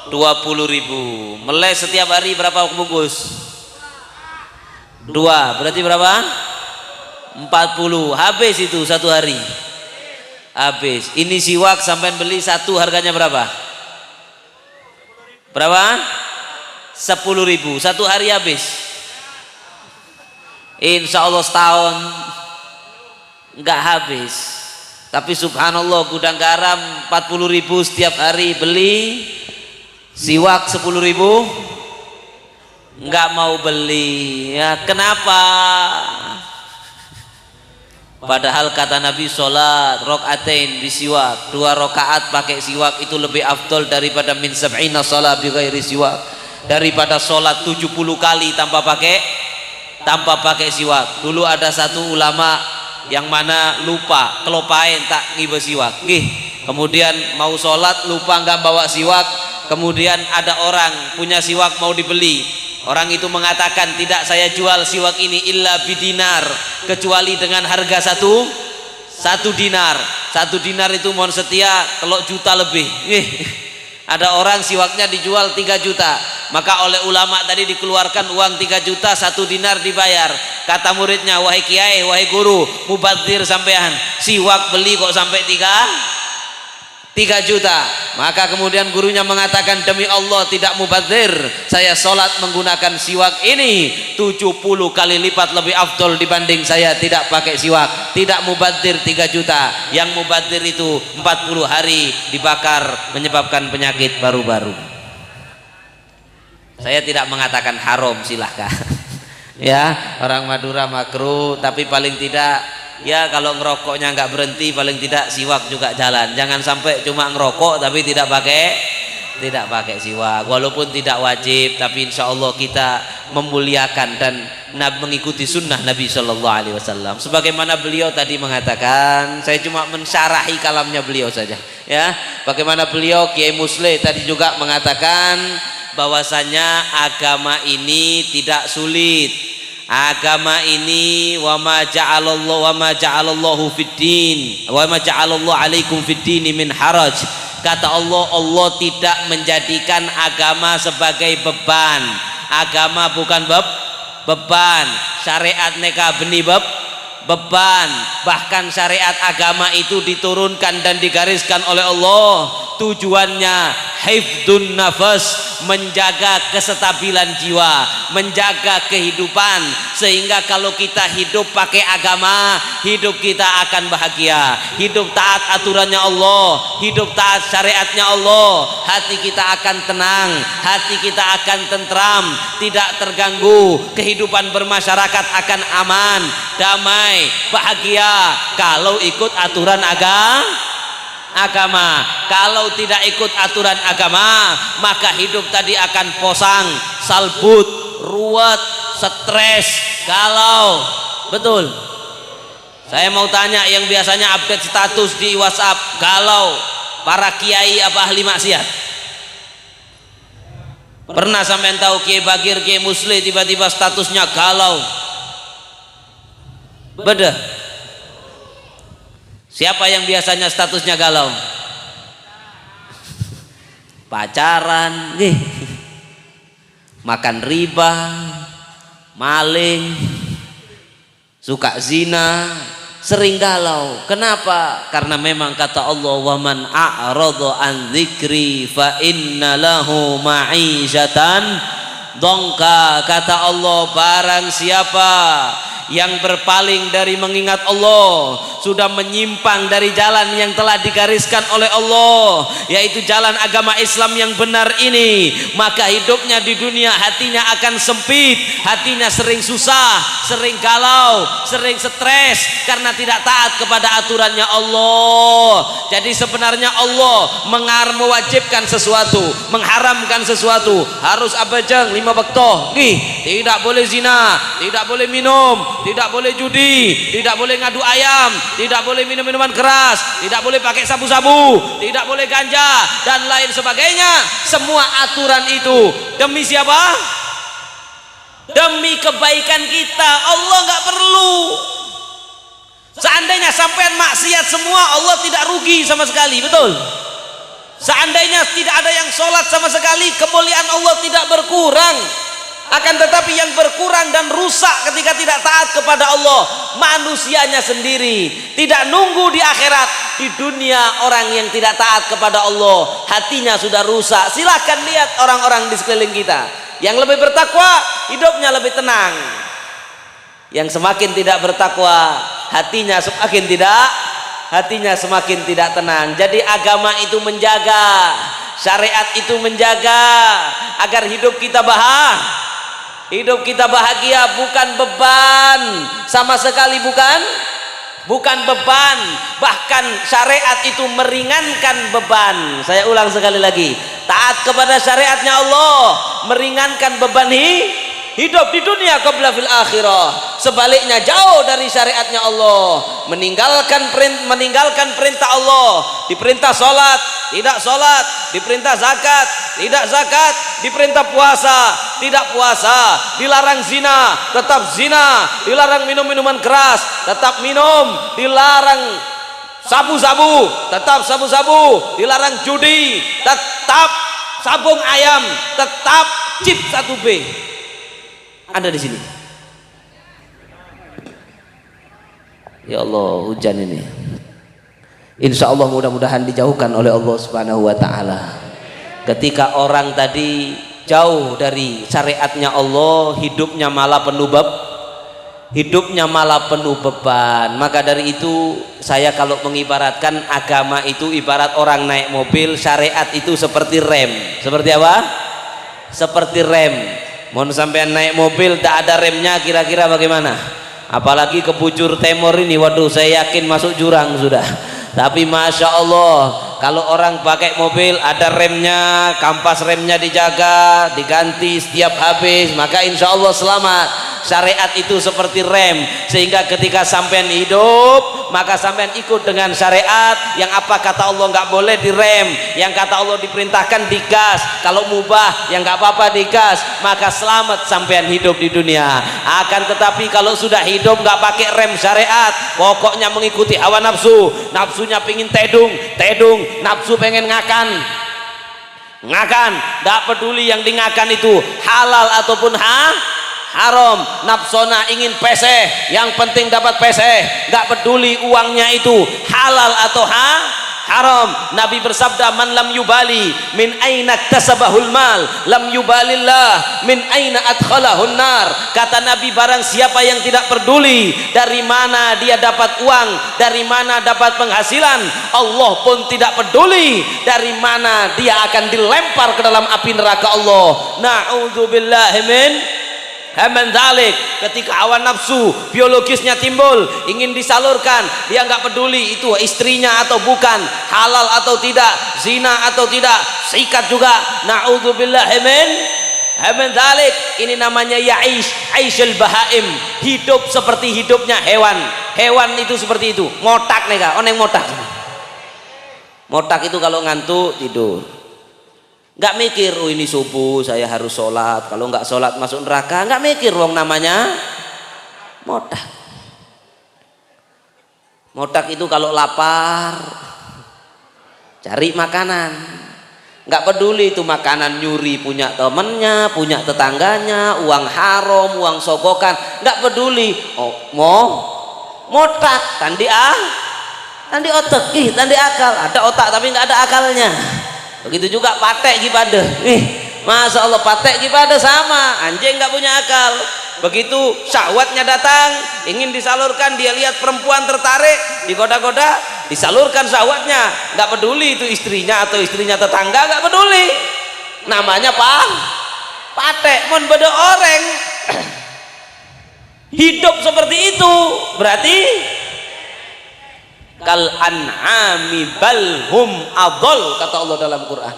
20.000. Melek setiap hari berapa bungkus? 2. Berarti berapa? 40. Habis itu satu hari. Habis. Ini siwak sampai beli satu harganya berapa? Berapa? 10.000. Satu hari habis. Insya Allah setahun enggak habis. Tapi subhanallah, gudang garam 40.000 setiap hari beli, siwak 10.000 enggak mau beli. Ya kenapa? Padahal kata Nabi, sholat rokaatain bisiwak, 2 rakaat pakai siwak itu lebih afdol daripada min sab'ina sholat bi ghairi siwak, daripada sholat 70 kali tanpa pakai siwak. Dulu ada satu ulama yang mana lupa kelopain tak ngibe siwak gih, kemudian mau sholat lupa nggak bawa siwak, kemudian ada orang punya siwak mau dibeli, orang itu mengatakan, tidak, saya jual siwak ini illa bidinar, kecuali dengan harga satu dinar. 1 dinar itu mohon setia kalau juta lebih. Ada orang siwaknya dijual 3 juta, maka oleh ulama tadi dikeluarkan uang 3 juta, 1 dinar dibayar. Kata muridnya, wahai kiai, wahai guru, mubadzir sampean, siwak beli kok sampai 3 juta. Maka kemudian gurunya mengatakan, demi Allah tidak mubadzir, saya sholat menggunakan siwak ini 70 kali lipat lebih afdol dibanding saya tidak pakai siwak. Tidak mubadzir 3 juta, yang mubadzir itu 40 hari dibakar menyebabkan penyakit baru-baru. Saya tidak mengatakan haram, silahkan ya, orang Madura makruh, tapi paling tidak ya kalau ngerokoknya nggak berhenti, paling tidak siwak juga jalan. Jangan sampai cuma ngerokok tapi tidak pakai siwak, walaupun tidak wajib, tapi insya Allah kita memuliakan dan mengikuti sunnah Nabi Shallallahu Alaihi Wasallam. Sebagaimana beliau tadi mengatakan, saya cuma mensyarahi kalamnya beliau saja ya. Bagaimana beliau Kiai Musle tadi juga mengatakan bahwasanya agama ini tidak sulit. Agama ini wa ma ja'alallahu fiddin wa ma ja'alallahu alaikum fiddin min haraj. Kata Allah, Allah tidak menjadikan agama sebagai beban. Agama bukan beban. Syariat neka beni beban. Bahkan syariat agama itu diturunkan dan digariskan oleh Allah, tujuannya hifdzun nafas, menjaga kestabilan jiwa, menjaga kehidupan, sehingga kalau kita hidup pakai agama, hidup kita akan bahagia, hidup taat aturannya Allah, hidup taat syariatnya Allah, hati kita akan tenang, hati kita akan tentram, tidak terganggu, kehidupan bermasyarakat akan aman, damai, bahagia kalau ikut aturan agama. Kalau tidak ikut aturan agama, maka hidup tadi akan posang, salbut, ruwet, stres, galau. Betul. Saya mau tanya yang biasanya update status di WhatsApp galau, para kiai apa ahli maksiat? Pernah sampean tahu Kiai Bagir, Kiai Musli tiba-tiba statusnya galau? Beda. Siapa yang biasanya statusnya galau? Pacaran, makan riba, maling, suka zina, sering galau. Kenapa? Karena memang kata Allah, wa man a'rada an dzikri fa inna lahu ma'isyatan dongka. Kata Allah, barang siapa yang berpaling dari mengingat Allah, sudah menyimpang dari jalan yang telah digariskan oleh Allah, yaitu jalan agama Islam yang benar ini, maka hidupnya di dunia hatinya akan sempit, hatinya sering susah, sering galau, sering stres karena tidak taat kepada aturannya Allah. Jadi sebenarnya Allah mewajibkan sesuatu, mengharamkan sesuatu, harus abajang 5 waktu, tidak boleh zina, tidak boleh minum, tidak boleh judi, tidak boleh ngadu ayam, tidak boleh minum minuman keras, tidak boleh pakai sabu-sabu, tidak boleh ganja dan lain sebagainya. Semua aturan itu demi siapa? Demi kebaikan kita. Allah nggak perlu. Seandainya sampean maksiat semua, Allah tidak rugi sama sekali, betul? Seandainya tidak ada yang sholat sama sekali, kemuliaan Allah tidak berkurang. Akan tetapi yang berkurang dan rusak ketika tidak taat kepada Allah manusianya sendiri. Tidak nunggu di akhirat, di dunia orang yang tidak taat kepada Allah hatinya sudah rusak. Silahkan lihat orang-orang di sekeliling kita. Yang lebih bertakwa hidupnya lebih tenang. Yang semakin tidak bertakwa hatinya semakin tidak tenang. Jadi agama itu menjaga, syariat itu menjaga agar hidup kita bahagia, bukan beban, sama sekali bukan beban. Bahkan syariat itu meringankan beban. Saya ulang sekali lagi, taat kepada syariatnya Allah meringankan beban hidup di dunia qabla fil akhirah. Sebaliknya jauh dari syariatnya Allah, meninggalkan perintah Allah. Diperintah sholat, tidak sholat. Diperintah zakat, tidak zakat. Diperintah puasa, tidak puasa. Dilarang zina, tetap zina. Dilarang minum minuman keras, tetap minum. Dilarang sabu-sabu, tetap sabu-sabu. Dilarang judi, tetap sabung ayam, tetap chip 1B. Ada di sini. Ya Allah, hujan ini. Insya Allah mudah-mudahan dijauhkan oleh Allah Subhanahu wa Ta'ala. Ketika orang tadi jauh dari syariatnya Allah, hidupnya malah penuh beban. Maka dari itu saya kalau mengibaratkan agama itu ibarat orang naik mobil, syariat itu seperti rem. Seperti apa? Seperti rem. Mohon sampean naik mobil tak ada remnya, kira-kira bagaimana? Apalagi ke Bujur Timur ini, waduh saya yakin masuk jurang sudah. Tapi Masya Allah, kalau orang pakai mobil ada remnya, kampas remnya dijaga, diganti setiap habis, maka insya Allah selamat. Syariat itu seperti rem, sehingga ketika sampean hidup maka sampean ikut dengan syariat. Yang apa kata Allah nggak boleh direm, yang kata Allah diperintahkan digas, kalau mubah yang nggak apa-apa digas, maka selamat sampean hidup di dunia. Akan tetapi kalau sudah hidup nggak pakai rem syariat, pokoknya mengikuti hawa nafsu, nafsunya pingin tedung, nafsu pengen ngakan, nggak peduli yang dingakan itu halal ataupun haram. Nafsona ingin peseh, yang penting dapat peseh, nggak peduli uangnya itu halal atau haram. Nabi bersabda, man lam yubali min aina tasabahul mal lam yubalillah min aina adkhalahun nar. Kata Nabi, barang siapa yang tidak peduli dari mana dia dapat uang, dari mana dapat penghasilan, Allah pun tidak peduli dari mana dia akan dilempar ke dalam api neraka Allah. Na'udzubillahi min dzalik. Ketika hawa nafsu biologisnya timbul, ingin disalurkan, dia nggak peduli itu istrinya atau bukan, halal atau tidak, zina atau tidak, sikat juga. Na'udzubillahi min dzalik. Ini namanya aisyul bahaim, hidup seperti hidupnya hewan. Hewan itu seperti itu, motak nih kak, oneng motak. Motak itu kalau ngantuk tidur, nggak mikir, oh ini subuh saya harus sholat, kalau nggak sholat masuk neraka. Nggak mikir, wong namanya motak. Motak itu kalau lapar cari makanan, nggak peduli itu makanan nyuri punya temennya, punya tetangganya, uang haram, uang sogokan, nggak peduli. Oh motak tandi otak, tandi akal. Ada otak tapi nggak ada akalnya. Begitu juga patek gibade. Masya Allah, patek gibade sama, anjing nggak punya akal. Begitu syahwatnya datang, ingin disalurkan, dia lihat perempuan tertarik, digoda-goda, disalurkan syahwatnya. Nggak peduli itu istrinya atau istrinya tetangga, nggak peduli. Namanya patek. Mon beda orang hidup seperti itu, berarti kal an'ami bal hum adol, kata Allah dalam Quran.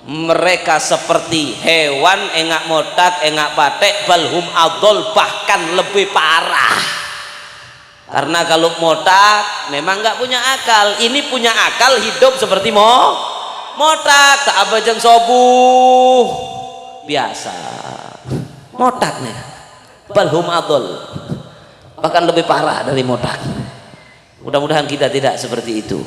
mereka seperti hewan, engak motak, engak patek, balhum adol, bahkan lebih parah. Karena kalau motak memang nggak punya akal, ini punya akal, hidup seperti motak, tak abajang sobuh biasa, motaknya balhum adol, bahkan lebih parah dari motak. Mudah-mudahan kita tidak seperti itu.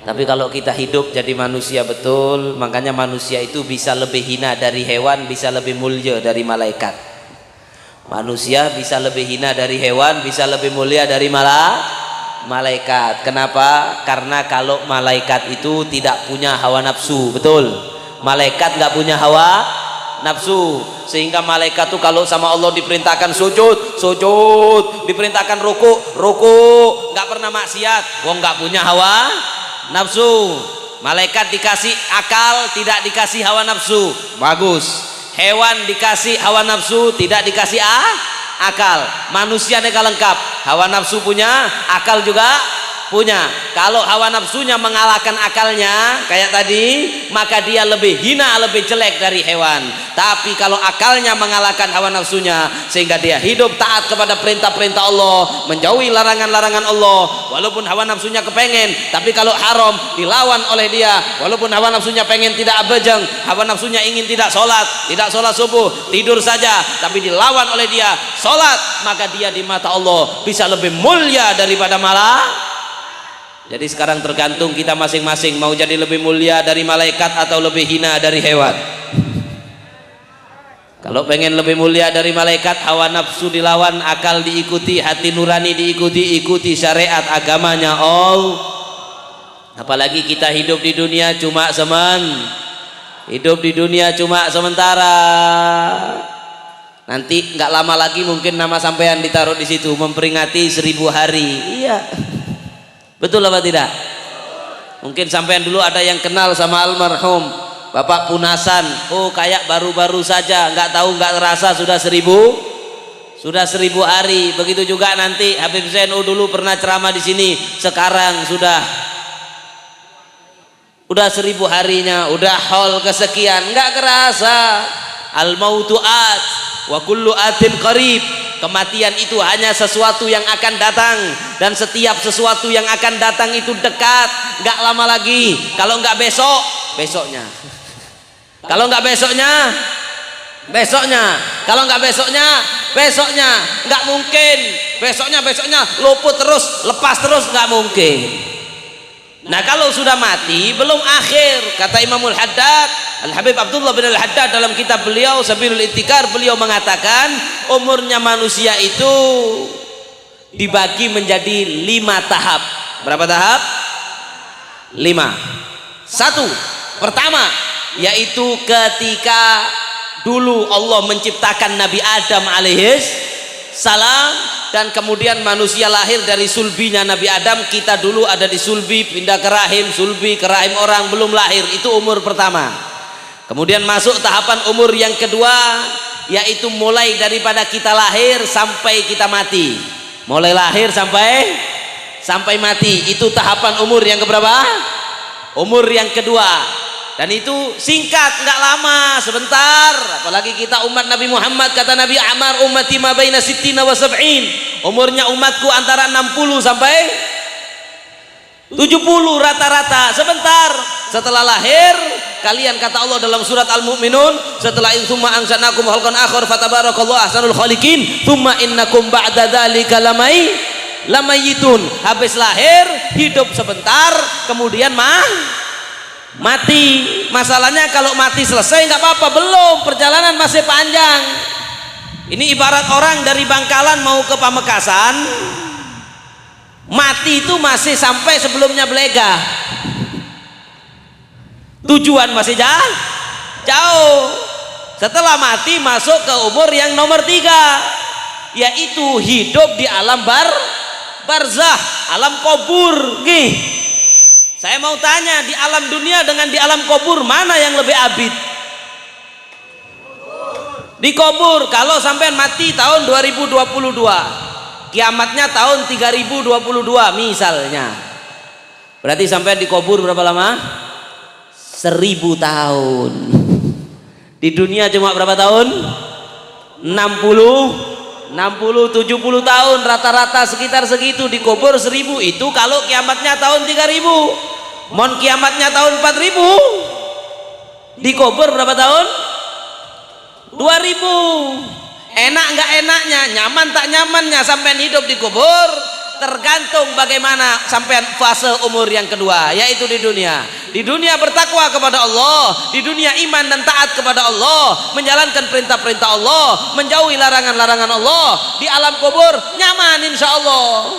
Tapi kalau kita hidup jadi manusia betul, makanya manusia itu bisa lebih hina dari hewan, bisa lebih mulia dari malaikat. Manusia bisa lebih hina dari hewan, bisa lebih mulia dari malaikat. Kenapa? Karena kalau malaikat itu tidak punya hawa nafsu, betul? Malaikat nggak punya hawa nafsu, sehingga malaikat tuh kalau sama Allah diperintahkan sujud, diperintahkan ruku, nggak pernah maksiat. Wong nggak punya hawa nafsu. Malaikat dikasih akal, tidak dikasih hawa nafsu, bagus. Hewan dikasih hawa nafsu, tidak dikasih akal. Manusia neka lengkap, hawa nafsu punya, akal juga punya. Kalau hawa nafsunya mengalahkan akalnya kayak tadi, maka dia lebih hina, lebih jelek dari hewan. Tapi kalau akalnya mengalahkan hawa nafsunya, sehingga dia hidup taat kepada perintah-perintah Allah, menjauhi larangan-larangan Allah, walaupun hawa nafsunya kepengen, tapi kalau haram dilawan oleh dia. Walaupun hawa nafsunya pengen tidak abejeng, hawa nafsunya ingin tidak sholat subuh, tidur saja, tapi dilawan oleh dia sholat, maka dia di mata Allah bisa lebih mulia daripada malah. Jadi sekarang tergantung kita masing-masing mau jadi lebih mulia dari malaikat atau lebih hina dari hewan. Kalau pengen lebih mulia dari malaikat, hawa nafsu dilawan, akal diikuti, hati nurani diikuti, ikuti syariat agamanya Allah. Apalagi kita hidup di dunia cuma sementara. Nanti nggak lama lagi mungkin nama sampean ditaruh di situ, memperingati 1000 hari. Iya. Betul apa tidak? Mungkin sampean dulu ada yang kenal sama almarhum Bapak Punasan. Oh, kayak baru-baru saja, nggak tahu nggak terasa sudah 1000 hari. Begitu juga nanti Habib Zain dulu pernah ceramah di sini, sekarang sudah 1000 harinya, udah haul kesekian, nggak kerasa. Al mautu at wa kullu atin qarib. Kematian itu hanya sesuatu yang akan datang, dan setiap sesuatu yang akan datang itu dekat, nggak lama lagi. Kalau nggak besoknya. Kalau nggak besoknya. Kalau nggak besoknya. Nggak mungkin. Besoknya luput terus, lepas terus, nggak mungkin. Nah, kalau sudah mati belum akhir. Kata Imamul Haddad, Al-Habib Abdullah bin Al-Haddad dalam kitab beliau Sabilul Ittikar, beliau mengatakan umurnya manusia itu dibagi menjadi 5 tahap. Berapa tahap? 5. 1, pertama yaitu ketika dulu Allah menciptakan Nabi Adam alaihis salam, dan kemudian manusia lahir dari sulbinya Nabi Adam. Kita dulu ada di sulbi, pindah ke rahim, sulbi ke rahim orang, belum lahir. Itu umur pertama. Kemudian masuk tahapan umur yang kedua, yaitu mulai daripada kita lahir sampai kita mati. Mulai lahir sampai mati, itu tahapan umur yang keberapa? Umur yang kedua. Dan itu singkat, nggak lama, sebentar. Apalagi kita umat Nabi Muhammad, kata Nabi, amar ummati ma baina sittina wa sab'in. Umurnya umatku antara 60 sampai 70 rata-rata, sebentar. Setelah lahir, kalian, kata Allah dalam surat Al-Mu'minun, setelah itu tsumma ansanakum khalqan akhar fatabarakallahu ahsanul khaliqin tsumma innakum ba'da dzalika lamayitun. Habis lahir, hidup sebentar, kemudian mati. Masalahnya kalau mati selesai nggak apa-apa, belum, perjalanan masih panjang. Ini ibarat orang dari Bangkalan mau ke Pamekasan, mati itu masih sampai sebelumnya Belega. Tujuan masih jauh. Setelah mati masuk ke umur yang nomor 3, yaitu hidup di alam barzah, alam kubur. Saya mau tanya, di alam dunia dengan di alam kubur mana yang lebih abid? Di kubur. Kalau sampai mati tahun 2022, kiamatnya tahun 3022 misalnya, berarti sampai di kubur berapa lama? 1000 tahun. Di dunia cuma berapa tahun? 60 70 tahun, rata-rata sekitar segitu. Dikubur 1000. Itu kalau kiamatnya tahun 3000. Mon kiamatnya tahun 4000, dikubur berapa tahun? 2000. Enak nggak enaknya, nyaman tak nyamannya sampai hidup dikubur, tergantung bagaimana sampai fase umur yang kedua, yaitu di dunia. Di dunia bertakwa kepada Allah, di dunia iman dan taat kepada Allah, menjalankan perintah-perintah Allah, menjauhi larangan-larangan Allah. Di alam kubur nyaman insya Allah.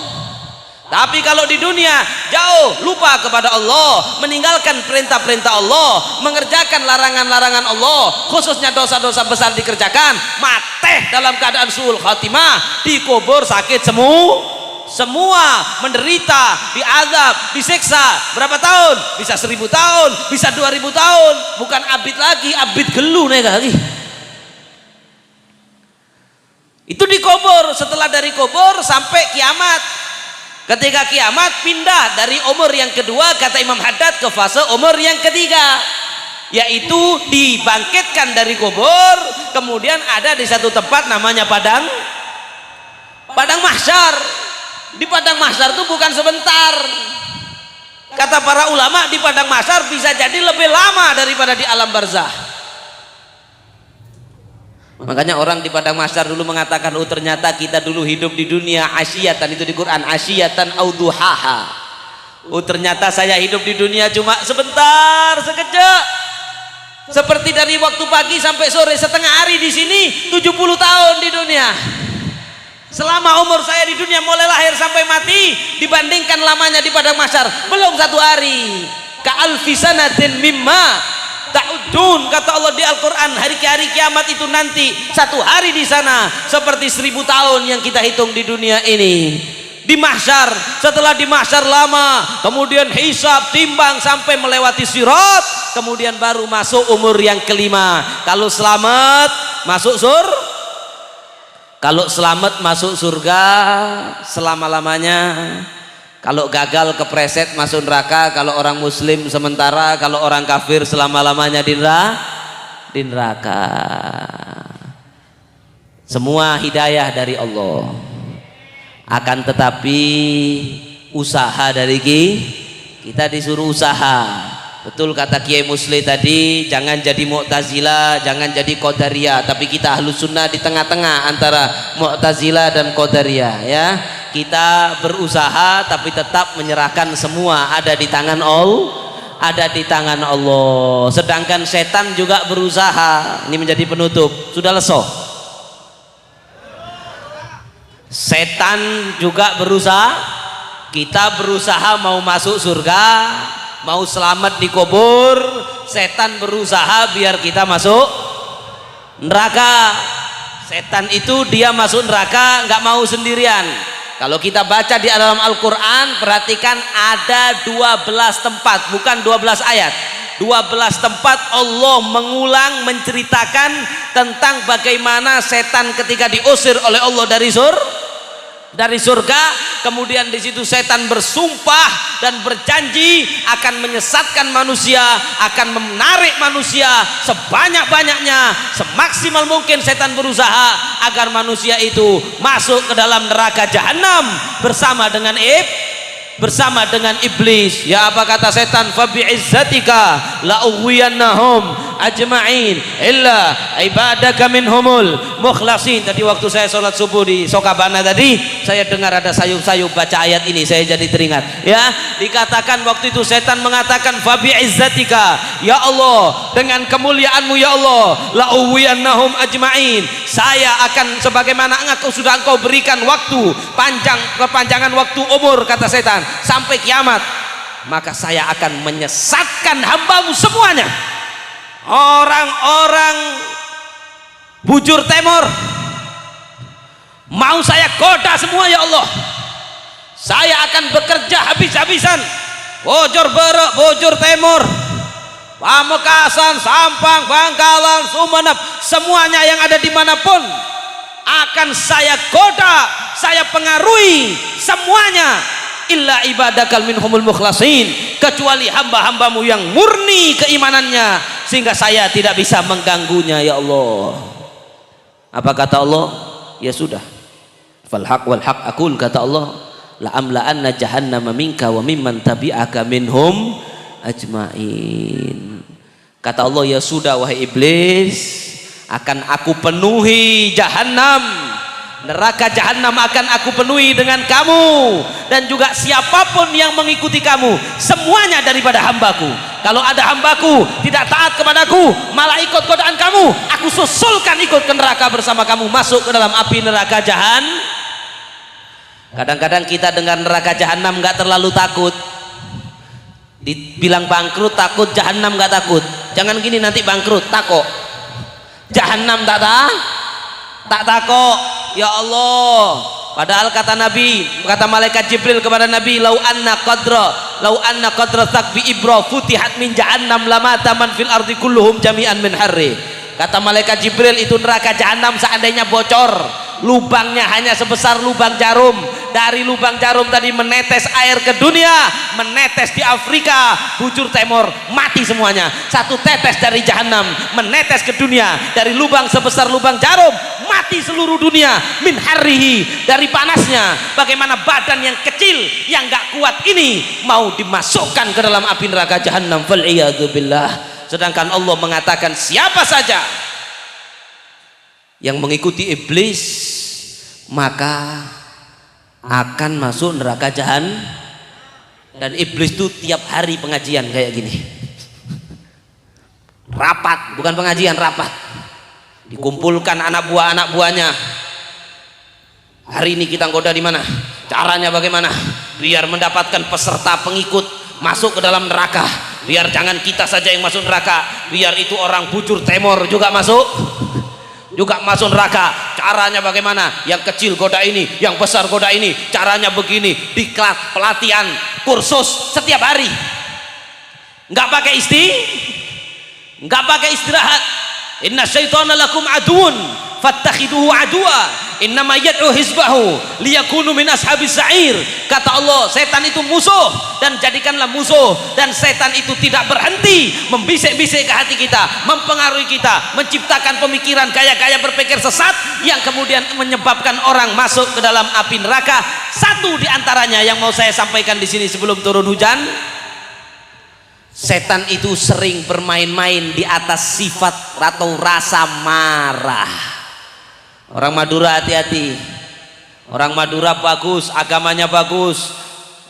Tapi kalau di dunia jauh, lupa kepada Allah, meninggalkan perintah-perintah Allah, mengerjakan larangan-larangan Allah, khususnya dosa-dosa besar dikerjakan, mati dalam keadaan suul khatimah, dikubur sakit semua, menderita, diazab, disiksa. Berapa tahun? Bisa 1000 tahun, bisa 2000 tahun. Bukan abid lagi, abid gelu nih kali. Itu dikubur. Setelah dari kubur sampai kiamat. Ketika kiamat pindah dari umur yang kedua, kata Imam Haddad, ke fase umur yang ketiga, yaitu dibangkitkan dari kubur, kemudian ada di satu tempat namanya padang mahsyar. Di padang mahsyar itu bukan sebentar. Kata para ulama, di padang mahsyar bisa jadi lebih lama daripada di alam barzah. Makanya orang di padang mahsyar dulu mengatakan, oh ternyata kita dulu hidup di dunia asyiyatan, itu di Quran, asyiyatan au duhaha. Oh ternyata saya hidup di dunia cuma sebentar, sekejap. Seperti dari waktu pagi sampai sore, setengah hari di sini, 70 tahun di dunia. Selama umur saya di dunia mulai lahir sampai mati, dibandingkan lamanya di padang mahsyar, belum 1 hari. Ka'alfi sanatin mimma ta'udun, kata Allah di Al-Quran, hari kiamat itu nanti 1 hari di sana seperti 1000 tahun yang kita hitung di dunia ini. Di mahsyar, setelah di mahsyar lama, kemudian hisab, timbang sampai melewati sirat, kemudian baru masuk umur yang kelima. Kalau selamat masuk kalau selamat masuk surga selama-lamanya. Kalau gagal kepreset masuk neraka. Kalau orang muslim sementara, kalau orang kafir selama-lamanya di neraka. Semua hidayah dari Allah. Akan tetapi usaha dari kita disuruh usaha. Betul kata Kiai Musli tadi, jangan jadi Mu'tazilah, jangan jadi Qadariyah, tapi kita Ahlus Sunnah di tengah-tengah antara Mu'tazilah dan Qadariyah, ya. Kita berusaha tapi tetap menyerahkan semua ada di tangan Allah. Sedangkan setan juga berusaha. Ini menjadi penutup. Sudah lesoh. Setan juga berusaha. Kita berusaha mau masuk surga, mau selamat di kubur. Setan berusaha biar kita masuk neraka. Setan itu dia masuk neraka nggak mau sendirian. Kalau kita baca di dalam Al-Quran, perhatikan ada 12 tempat, bukan 12 ayat, 12 tempat Allah mengulang menceritakan tentang bagaimana setan ketika diusir oleh Allah dari surga, kemudian di situ setan bersumpah dan berjanji akan menyesatkan manusia, akan menarik manusia sebanyak-banyaknya, semaksimal mungkin setan berusaha agar manusia itu masuk ke dalam neraka jahanam bersama dengan iblis. Ya, apa kata setan? Fa bi'izzatika la ughwiyannahum ajma'in illa ibadaka minhumul mukhlasin. Tadi waktu saya sholat subuh di Sokabana tadi, saya dengar ada sayup-sayup baca ayat ini, saya jadi teringat. Ya, dikatakan waktu itu setan mengatakan fa bi'izzatika, ya Allah, dengan kemuliaanmu ya Allah, la ughwiyannahum ajma'in, saya akan sebagaimana engkau berikan waktu kepanjangan waktu umur, kata setan, sampai kiamat, maka saya akan menyesatkan hambamu semuanya. Orang-orang bujur timur mau saya goda semua ya Allah. Saya akan bekerja habis-habisan. Bujur Berek, bujur timur, Pamekasan, Sampang, Bangkalan, Sumeneb, semuanya yang ada dimanapun akan saya goda, saya pengaruhi semuanya illa ibadakal minhumul mukhlasin, kecuali hamba-hambamu yang murni keimanannya sehingga saya tidak bisa mengganggunya ya Allah. Apa kata Allah? Ya sudah, fal haq wal haq aqul, kata Allah, la amla'anna jahannama minka wa mimman tabi'aka minhum ajmain. Kata Allah, ya sudah wahai iblis, akan aku penuhi jahanam, neraka jahanam akan aku penuhi dengan kamu dan juga siapapun yang mengikuti kamu, semuanya daripada hambaku. Kalau ada hambaku tidak taat kepadaku, malah ikut godaan kamu, aku susulkan ikut ke neraka bersama kamu, masuk ke dalam api neraka jahanam. Kadang-kadang kita dengar neraka jahanam nggak terlalu takut. Dibilang bangkrut takut, jahanam nggak takut. Jangan gini nanti bangkrut, takut. Jahanam tak takut. Ya Allah. Padahal kata Nabi, kata malaikat Jibril kepada Nabi, lau anna qadra thaqbi ibra futihat min jahannam lama taman fil ardi kulluhum jami'an min harri. Kata malaikat Jibril, itu neraka jahanam seandainya bocor, lubangnya hanya sebesar lubang jarum, dari lubang jarum tadi menetes air ke dunia, menetes di Afrika, bujur Timur, mati semuanya. Satu tetes dari jahanam menetes ke dunia dari lubang sebesar lubang jarum, mati seluruh dunia. Min harrihi, dari panasnya. Bagaimana badan yang kecil yang gak kuat ini mau dimasukkan ke dalam api neraka jahanam, fal iyadzubillah. Sedangkan Allah mengatakan siapa saja yang mengikuti iblis maka akan masuk neraka jahanam. Dan iblis itu tiap hari pengajian kayak gini, rapat, bukan pengajian, rapat, dikumpulkan anak buahnya. Hari ini kita goda di mana, caranya bagaimana biar mendapatkan peserta pengikut masuk ke dalam neraka, biar jangan kita saja yang masuk neraka, biar itu orang bujur Timur juga masuk neraka. Caranya bagaimana? Yang kecil goda ini, yang besar goda ini, caranya begini. Diklat pelatihan kursus setiap hari, nggak pakai istirahat. Inna syaitana lakum aduun fattakhiduhu adu'a innama yad'u hizbahu liyakunu min ashabis sa'ir. Kata Allah, setan itu musuh dan jadikanlah musuh. Dan setan itu tidak berhenti membisik-bisik ke hati kita, mempengaruhi kita, menciptakan pemikiran gaya-gaya berpikir sesat yang kemudian menyebabkan orang masuk ke dalam api neraka. Satu di antaranya yang mau saya sampaikan di sini sebelum turun hujan, setan itu sering bermain-main di atas sifat atau rasa marah. Orang Madura hati-hati. Orang Madura bagus, agamanya bagus,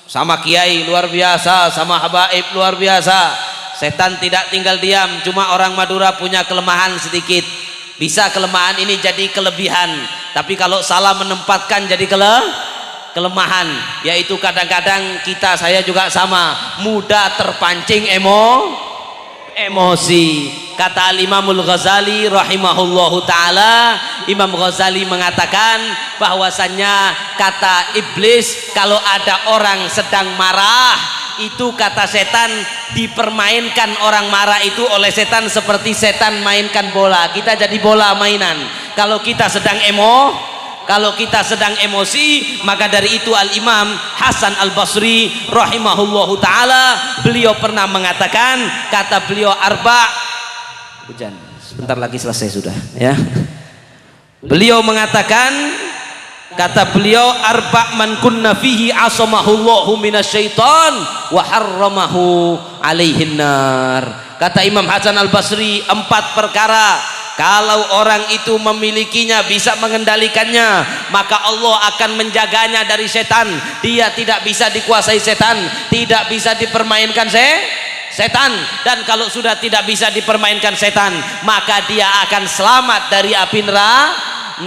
sama kiai luar biasa, sama habaib luar biasa. Setan tidak tinggal diam. Cuma orang Madura punya kelemahan sedikit. Bisa kelemahan ini jadi kelebihan, tapi kalau salah menempatkan jadi kelemahan. Yaitu kadang-kadang saya juga sama, mudah terpancing emosi. Kata Imamul Ghazali rahimahullahu ta'ala, Imam Ghazali mengatakan bahwasannya kata iblis, kalau ada orang sedang marah, itu kata setan dipermainkan orang marah itu oleh setan seperti setan mainkan bola. Kita jadi bola mainan. Kalau kita sedang emosi, maka dari itu Al-Imam Hasan Al-Basri rahimahullahu ta'ala, beliau pernah mengatakan, kata beliau, hujan sebentar lagi selesai sudah ya. Beliau mengatakan, kata beliau, arba' man kunna fihi asamahullahu minasyaitan wa harramahu alaihin nar. Kata Imam Hasan Al-Basri, 4 perkara kalau orang itu memilikinya, bisa mengendalikannya, maka Allah akan menjaganya dari setan. Dia tidak bisa dikuasai setan, tidak bisa dipermainkan setan. Dan kalau sudah tidak bisa dipermainkan setan, maka dia akan selamat dari api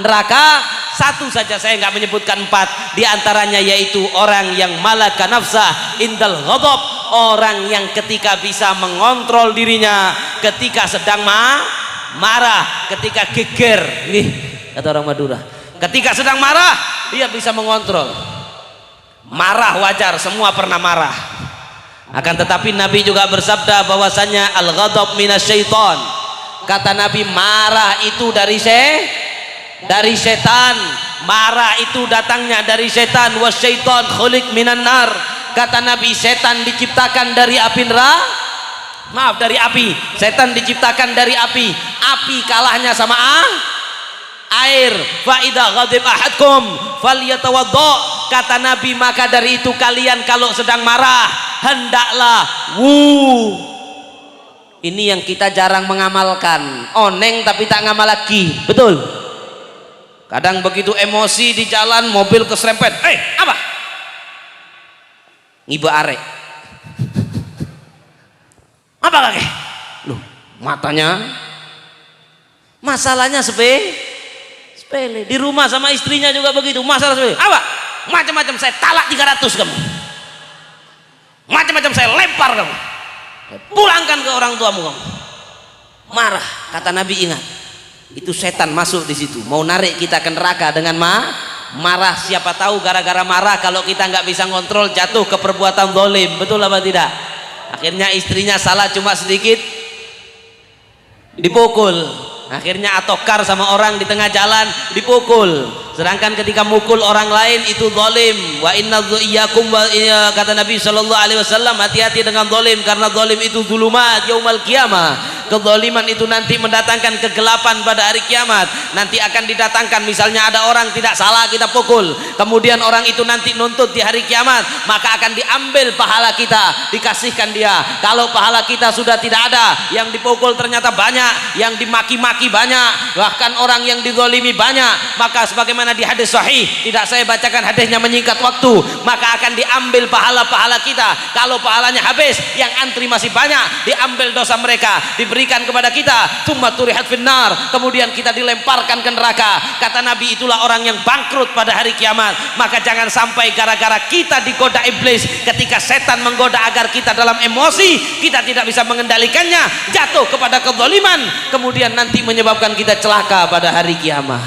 neraka. Satu saja, saya nggak menyebutkan 4 di antaranya, yaitu orang yang malaka nafsah indal ghadab, orang yang ketika bisa mengontrol dirinya ketika sedang marah, ketika geger nih, kata orang Madura, ketika sedang marah dia bisa mengontrol. Marah wajar, semua pernah marah. Akan tetapi Nabi juga bersabda bahwasanya al-ghadab minasyaiton. Kata Nabi, marah itu dari setan. marah itu datangnya dari setan. Wasyaiton khuliq minan nar. Kata Nabi, setan diciptakan dari api neraka. Maaf, dari api. Setan diciptakan dari api. Api kalahnya sama air. Fa idza ghadib ahadkum falyatawaddo. Kata Nabi, maka dari itu kalian kalau sedang marah hendaklah Ini yang kita jarang mengamalkan. Oneng tapi tak ngamal lagi. Betul. Kadang begitu emosi di jalan, mobil keserempet. Apa? Ngiba arek. Apa kakek? Loh, matanya masalahnya sepele. Di rumah sama istrinya juga begitu, masalah sepele. Apa? Macam-macam saya talak 300 kamu. Macam-macam saya lempar kamu. Pulangkan ke orang tuamu kamu. Marah, kata Nabi, ingat. Itu setan masuk di situ, mau narik kita ke neraka dengan marah. Siapa tahu gara-gara marah kalau kita nggak bisa ngontrol jatuh ke perbuatan zalim. Betul apa tidak? Akhirnya istrinya salah cuma sedikit, dipukul. Akhirnya atokar sama orang di tengah jalan, dipukul. Sedangkan ketika mukul orang lain itu zalim. Wa inna iyyakum wa kata Nabi sallallahu alaihi wasallam, hati-hati dengan zalim karena zalim itu zulumat yaumal qiyamah. Kezaliman itu nanti mendatangkan kegelapan pada hari kiamat. Nanti akan didatangkan, misalnya ada orang tidak salah kita pukul, kemudian orang itu nanti nuntut di hari kiamat, maka akan diambil pahala kita, dikasihkan dia. Kalau pahala kita sudah tidak ada, yang dipukul ternyata banyak, yang dimaki-maki banyak, bahkan orang yang dizalimi banyak, maka sebagaimana di hadis sahih, tidak saya bacakan hadisnya menyingkat waktu, maka akan diambil pahala-pahala kita. Kalau pahalanya habis, yang antri masih banyak, diambil dosa mereka, diberikan kepada kita. Tsumma turihat finnar, kemudian kita dilemparkan ke neraka. Kata Nabi, itulah orang yang bangkrut pada hari kiamat. Maka jangan sampai gara-gara kita digoda iblis, ketika setan menggoda agar kita dalam emosi, kita tidak bisa mengendalikannya, jatuh kepada kezaliman, kemudian nanti menyebabkan kita celaka pada hari kiamat.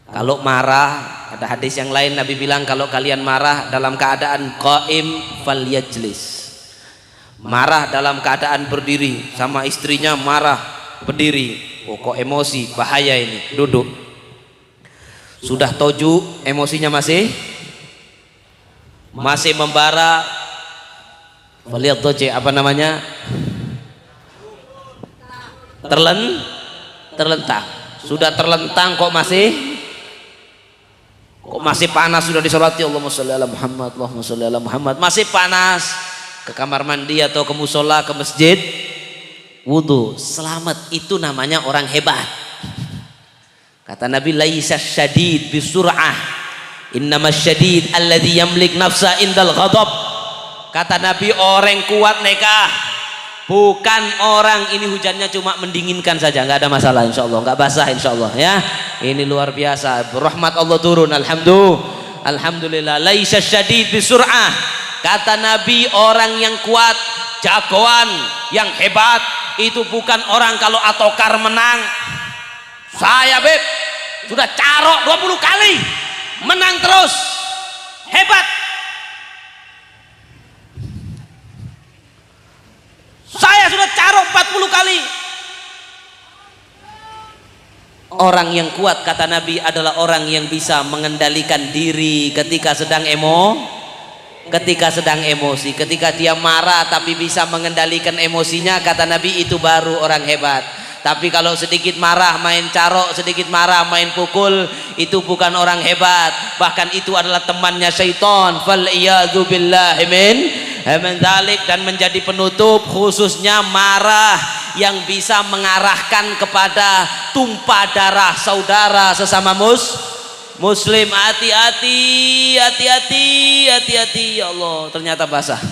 Kalau marah, ada hadis yang lain Nabi bilang, kalau kalian marah dalam keadaan qaim falyajlis. Marah dalam keadaan berdiri, sama istrinya marah berdiri, kok emosi, bahaya ini, duduk. Sudah toju, emosinya masih membara. Lihat toje, apa namanya, terlentang. Sudah terlentang kok masih panas, sudah disolati Allahumma sholli ala Muhammad, Allahumma sholli ala Muhammad, masih panas. Ke kamar mandi atau ke musola, ke masjid, wudu, selamat. Itu namanya orang hebat. Kata Nabi, laisa syadid bisur'ah, innamas syadid alladhi yamlik nafsa indal ghadab. Kata Nabi, orang kuat nekah bukan orang, ini hujannya cuma mendinginkan saja, nggak ada masalah insyaallah, nggak basah insyaallah ya. Ini luar biasa, rahmat Allah turun, alhamdulillah. Laisa syadid bisur'ah. Kata Nabi, orang yang kuat, jagoan, yang hebat, itu bukan orang kalau atokar menang. Saya beb sudah carok 20 kali, menang terus, hebat. Saya sudah carok 40 kali. Orang yang kuat, kata Nabi, adalah orang yang bisa mengendalikan diri ketika sedang emosi, ketika dia marah tapi bisa mengendalikan emosinya, kata Nabi, itu baru orang hebat. Tapi kalau sedikit marah main carok, sedikit marah main pukul, itu bukan orang hebat, bahkan itu adalah temannya syaitan. Fal iyadzu billahi min dzalik. Dan menjadi penutup, khususnya marah yang bisa mengarahkan kepada tumpah darah saudara sesama Muslim. Hati-hati. Ya Allah, ternyata basah.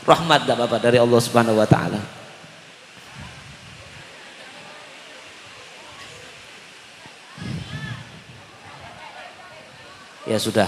Rahmat dah Bapak dari Allah Subhanahu wa taala. Ya sudah.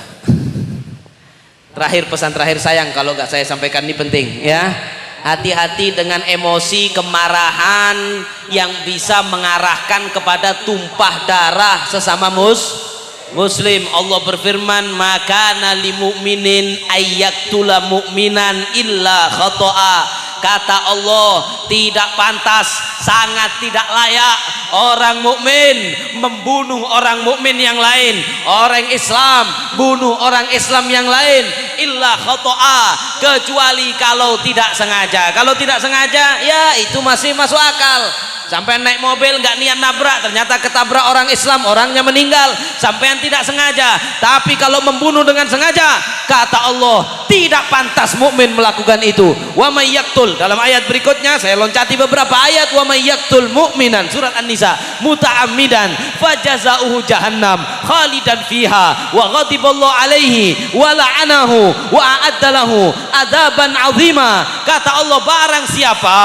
Terakhir, pesan terakhir sayang, kalau nggak saya sampaikan ini penting ya. Hati-hati dengan emosi, kemarahan yang bisa mengarahkan kepada tumpah darah sesama Muslim. Allah berfirman, maka nali mu'minin ayyaktula mu'minan illa khata'a. kata Allah, tidak pantas, sangat tidak layak orang mukmin membunuh orang mukmin yang lain, orang Islam bunuh orang Islam yang lain, illa khoto'a, kecuali kalau tidak sengaja. Kalau tidak sengaja ya itu masih masuk akal. Sampai naik mobil nggak niat nabrak, ternyata ketabrak orang Islam, orangnya meninggal, sampean tidak sengaja. Tapi kalau membunuh dengan sengaja, kata Allah, tidak pantas mukmin melakukan itu. Wa may yaqtul, dalam ayat berikutnya saya loncati beberapa ayat, wa may yaqtul mu'minan, surat An-Nisa, muta'ammidan fajazauhu jahannam khalidan fiha wa ghadiballahu alaihi wa la'anahu wa a'adda lahu adzaban 'azima. Kata Allah, barang siapa,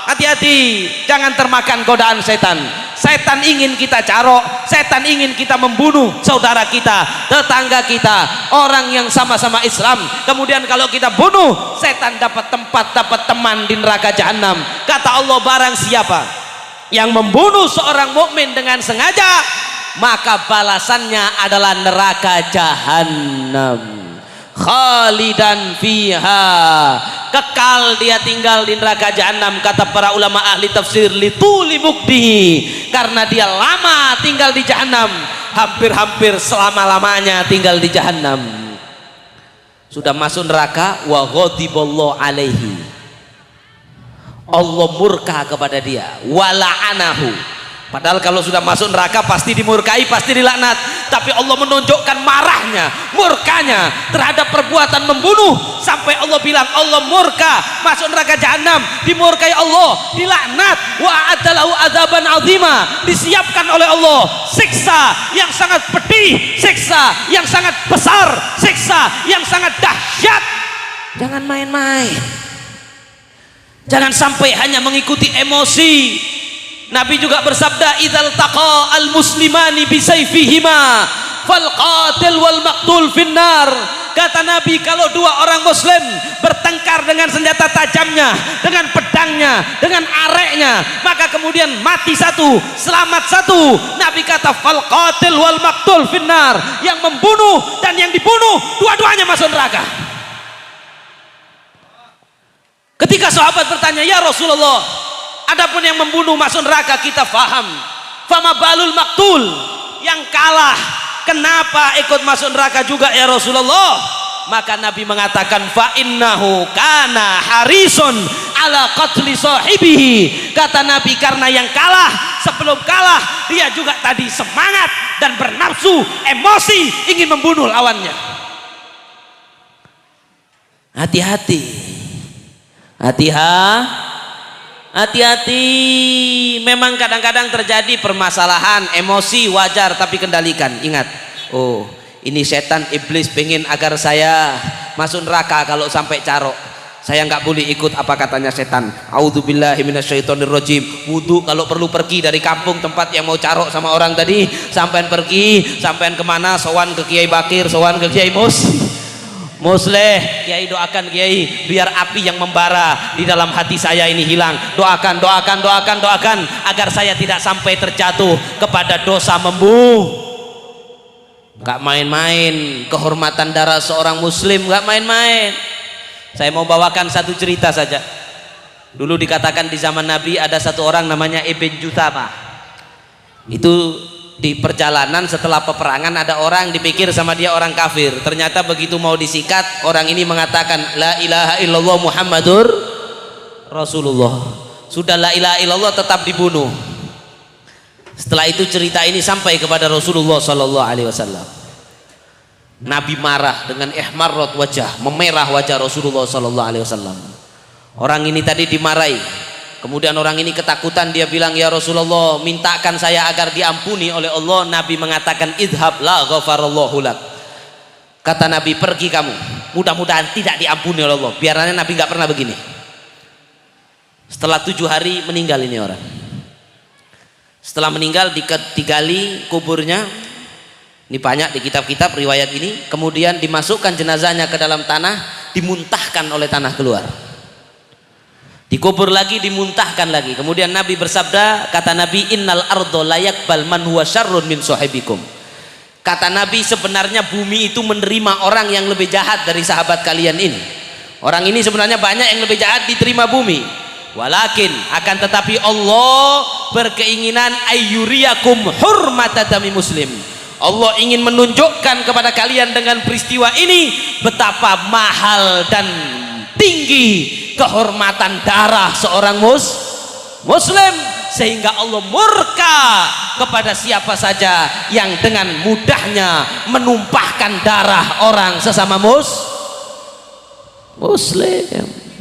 hati-hati, jangan termakan godaan setan. Setan ingin kita carok, setan ingin kita membunuh saudara kita, tetangga kita, orang yang sama-sama Islam. Kemudian kalau kita bunuh, setan dapat tempat, dapat teman di neraka jahanam. Kata Allah, barang siapa yang membunuh seorang mukmin dengan sengaja, maka balasannya adalah neraka jahanam, khalidan fiha, kekal dia tinggal di neraka jahanam. Kata para ulama ahli tafsir, lituli mukdihi, karena dia lama tinggal di jahanam, hampir-hampir selama-lamanya tinggal di jahanam. Sudah masuk neraka, wa ghadiballahu alaihi, Allah murka kepada dia, wa la'anahu. Padahal kalau sudah masuk neraka pasti dimurkai, pasti dilaknat. Tapi Allah menunjukkan marahnya, murkanya terhadap perbuatan membunuh. Sampai Allah bilang Allah murka, masuk neraka jahanam, dimurkai Allah, dilaknat. Wa a'addalahu adzaban 'azima, disiapkan oleh Allah siksa yang sangat pedih, siksa yang sangat besar, siksa yang sangat dahsyat. Jangan main-main. Jangan sampai hanya mengikuti emosi. Nabi juga bersabda, idzal taqa al muslimani bisayfihima fal qatil wal maqtul finnar. Kata Nabi, kalau dua orang muslim bertengkar dengan senjata tajamnya, dengan pedangnya, dengan areknya, maka kemudian mati satu, selamat satu, Nabi kata fal qatil wal maqtul finnar, yang membunuh dan yang dibunuh dua-duanya masuk neraka. Ketika sahabat bertanya, ya Rasulullah, adapun yang membunuh masuk neraka kita faham, fama balul maktul, yang kalah kenapa ikut masuk neraka juga ya Rasulullah? Maka Nabi mengatakan, fa innahu kana harisun ala qatli sahibihi. Kata Nabi, karena yang kalah, sebelum kalah dia juga tadi semangat dan bernafsu, emosi, ingin membunuh lawannya. Hati-hati, hati-hati. Memang kadang-kadang terjadi permasalahan, emosi wajar, tapi kendalikan. Ingat, oh ini setan iblis pengen agar saya masuk neraka kalau sampai carok. Saya nggak boleh ikut apa katanya setan. A'udzubillahi minasyaitonirrajim. Wudu kalau perlu pergi dari kampung tempat yang mau carok sama orang tadi. Sampean pergi, sampean kemana? Sowan ke Kiai Bakir, sowan ke Kiai Musleh, Kiai doakan Kiai biar api yang membara di dalam hati saya ini hilang. Doakan agar saya tidak sampai terjatuh kepada dosa membunuh. Gak main-main, kehormatan darah seorang muslim gak main-main. Saya mau bawakan satu cerita saja. Dulu dikatakan di zaman Nabi ada satu orang namanya Ibn Juthama. Itu di perjalanan setelah peperangan ada orang dipikir sama dia orang kafir. Ternyata begitu mau disikat, orang ini mengatakan la ilaha illallah Muhammadur Rasulullah. Sudah la ilaha illallah tetap dibunuh. Setelah itu cerita ini sampai kepada Rasulullah sallallahu alaihi wasallam. Nabi marah dengan ihmarrat wajah, memerah wajah Rasulullah sallallahu alaihi wasallam. Orang ini tadi dimarahi. Kemudian orang ini ketakutan, dia bilang, ya Rasulullah, mintakan saya agar diampuni oleh Allah. Nabi mengatakan, idhab la ghafarallahu lak. Kata Nabi, pergi kamu, mudah-mudahan tidak diampuni oleh Allah. Biarnya Nabi nggak pernah begini. Setelah 7 hari meninggal ini orang. Setelah meninggal digali kuburnya. Ini banyak di kitab-kitab riwayat ini. Kemudian dimasukkan jenazahnya ke dalam tanah, dimuntahkan oleh tanah keluar. Dikubur lagi, dimuntahkan lagi. Kemudian Nabi bersabda, kata Nabi, innal ardo layak bal man huwa syarrun min sahibikum. Kata Nabi, sebenarnya bumi itu menerima orang yang lebih jahat dari sahabat kalian ini. Orang ini sebenarnya banyak yang lebih jahat diterima bumi. Walakin akan tetapi Allah berkeinginan ayyuriyakum hurmata dami muslim. Allah ingin menunjukkan kepada kalian dengan peristiwa ini betapa mahal dan tinggi kehormatan darah seorang muslim, sehingga Allah murka kepada siapa saja yang dengan mudahnya menumpahkan darah orang sesama muslim.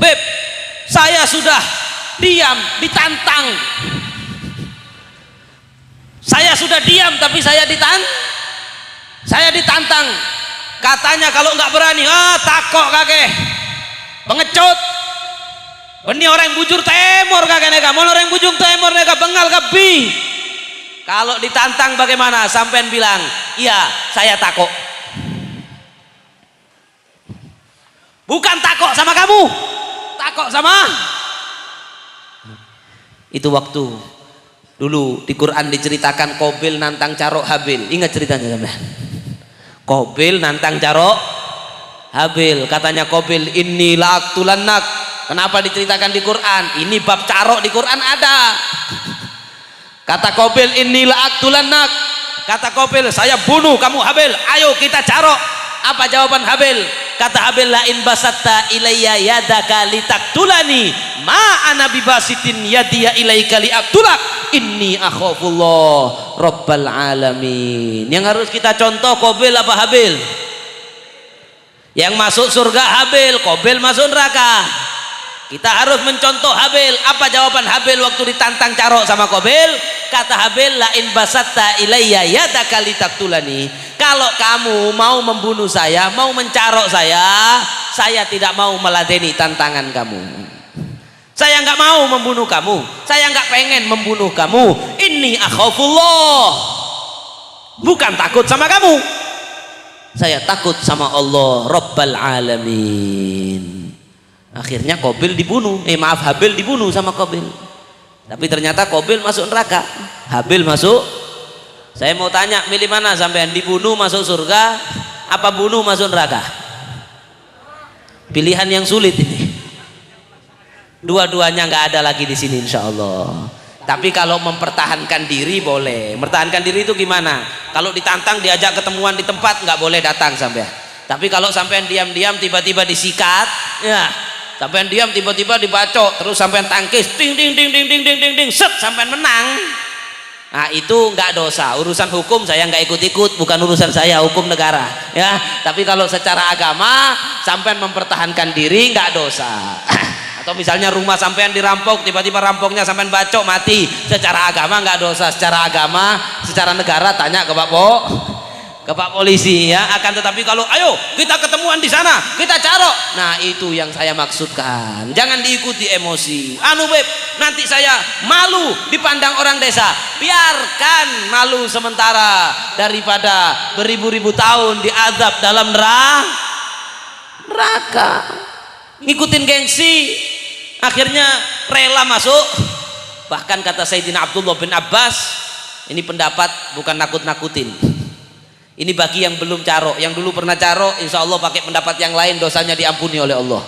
Beb, saya sudah diam ditantang, saya sudah diam tapi saya ditantang, katanya kalau nggak berani takok kakek pengecut ini orang bujur temur kakek nega mau orang bujur temur nega bengal kabi. Kalau ditantang bagaimana? Sampean bilang iya saya takok, bukan takok sama kamu, takok sama itu. Waktu dulu di Quran diceritakan Qabil nantang Carok Habil, ingat ceritanya sampean? Qabil nantang Carok Habil, katanya Qabil inni la'aqtulannak. Kenapa diceritakan di Quran? Ini bab carok di Quran ada. Kata Qabil inni la'aqtulannak, kata Qabil saya bunuh kamu Habil, ayo kita carok. Apa jawaban Habil? Kata Habil la in basatta ilayya yadaka litaktulani ma ana bibasitin yadiya ilaika liaktulak inni akhafullah rabbal alamin. Yang harus kita contoh Qabil apa Habil? Yang masuk surga Habil, Qabil masuk neraka. Kita harus mencontoh Habil. Apa jawaban Habil waktu ditantang carok sama Qabil? Kata Habil la in basatta ilayya yadaka litaktulani, kalau kamu mau membunuh saya, mau mencarok saya tidak mau meladeni tantangan kamu. Saya nggak mau membunuh kamu, saya nggak pengen membunuh kamu. Inni akhafullah, bukan takut sama kamu, saya takut sama Allah Rabbal Alamin. Akhirnya Qabil dibunuh, Habil dibunuh sama Qabil. Tapi ternyata Qabil masuk neraka, Habil masuk. Saya mau tanya, milih mana sampean? Dibunuh masuk surga apa bunuh masuk neraka? Pilihan yang sulit ini. Dua-duanya nggak ada lagi di sini insya Allah. Tapi kalau mempertahankan diri boleh. Mempertahankan diri itu gimana? Kalau ditantang diajak ketemuan di tempat nggak boleh datang sampean. Tapi kalau sampean diam-diam tiba-tiba disikat, ya sampean diam tiba-tiba dibacok, terus sampean tangkis, ding ding ding ding ding ding ding ding, set sampean menang. Nah itu nggak dosa. Urusan hukum saya nggak ikut-ikut, bukan urusan saya, hukum negara. Ya, tapi kalau secara agama sampean mempertahankan diri nggak dosa. Atau misalnya rumah sampean dirampok, tiba-tiba rampoknya sampean bacok mati, secara agama nggak dosa. Secara agama, secara negara tanya ke Pak polisi ya. Akan tetapi kalau ayo kita ketemuan di sana, kita carok, nah itu yang saya maksudkan. Jangan diikuti emosi. Beb, nanti saya malu dipandang orang desa. Biarkan malu sementara daripada beribu-ribu tahun diazab dalam neraka. Ngikutin gengsi, akhirnya rela masuk. Bahkan kata Sayyidina Abdullah bin Abbas, ini pendapat bukan nakut-nakutin. Ini bagi yang belum carok, yang dulu pernah carok, insya Allah pakai pendapat yang lain dosanya diampuni oleh Allah.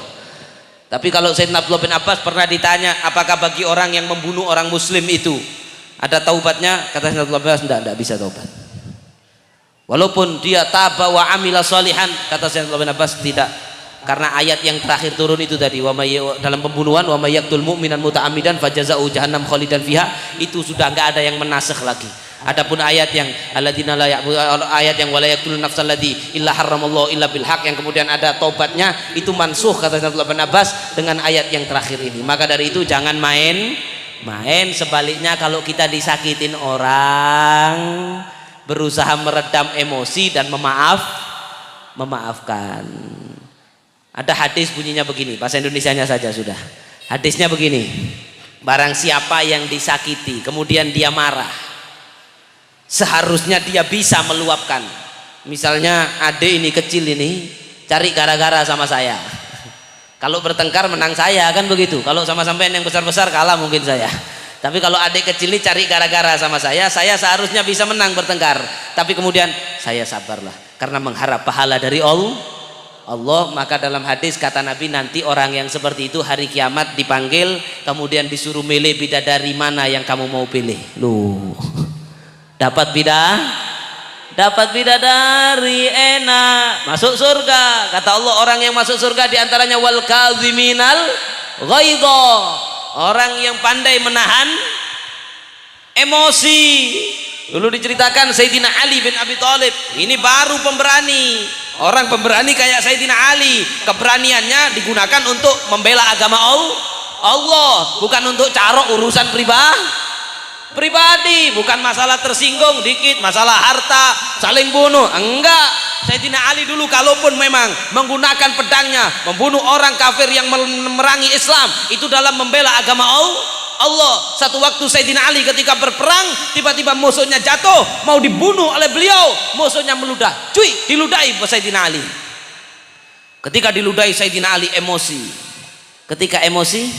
Tapi kalau Sayyidina Abdullah bin Abbas pernah ditanya, apakah bagi orang yang membunuh orang muslim itu ada taubatnya? Kata Sayyidina Abdullah bin Abbas, tidak bisa taubat. Walaupun dia taba wa amila sholihan, kata Sayyidina Abdullah bin Abbas, tidak. Karena ayat yang terakhir turun itu tadi, dalam pembunuhan, wa may yaqtul mu'minan muta'ammidan fajaza'u jahannam khalidan fiha, itu sudah enggak ada yang menasakh lagi. Adapun ayat yang alladzina la ayat yang wala yaqtulun nafsal ladzi illa haramallahu illa bil haq, yang kemudian ada tobatnya, itu mansukh kata Abdullah bin Abbas dengan ayat yang terakhir ini. Maka dari itu jangan main. Sebaliknya kalau kita disakitin orang, berusaha meredam emosi dan memaafkan. Ada hadis bunyinya begini, bahasa Indonesianya saja sudah. Hadisnya begini, barang siapa yang disakiti kemudian dia marah, seharusnya dia bisa meluapkan. Misalnya adik ini kecil ini cari gara-gara sama saya, kalau bertengkar menang saya, kan begitu. Kalau sama sampean yang besar-besar kalah mungkin saya. Tapi kalau adik kecil ini cari gara-gara sama saya seharusnya bisa menang bertengkar. Tapi kemudian saya sabarlah karena mengharap pahala dari Allah. Allah. Maka dalam hadis kata Nabi, nanti orang yang seperti itu hari kiamat dipanggil, kemudian disuruh milih bidadari mana yang kamu mau pilih. Loh, dapat bidadari enak, masuk surga. Kata Allah, orang yang masuk surga diantaranya wal kaziminal ghaidha, orang yang pandai menahan emosi. Dulu diceritakan Sayyidina Ali bin Abi Thalib, ini baru pemberani. Orang pemberani kayak Sayyidina Ali, keberaniannya digunakan untuk membela agama Allah, bukan untuk carok urusan pribadi, bukan masalah tersinggung dikit, masalah harta, saling bunuh. Enggak, Sayyidina Ali dulu kalaupun memang menggunakan pedangnya membunuh orang kafir yang memerangi Islam, itu dalam membela agama Allah. Satu waktu Sayyidina Ali ketika berperang, tiba-tiba musuhnya jatuh, mau dibunuh oleh beliau, musuhnya meludah, diludahi Sayyidina Ali. Ketika diludahi Sayyidina Ali emosi. Ketika emosi,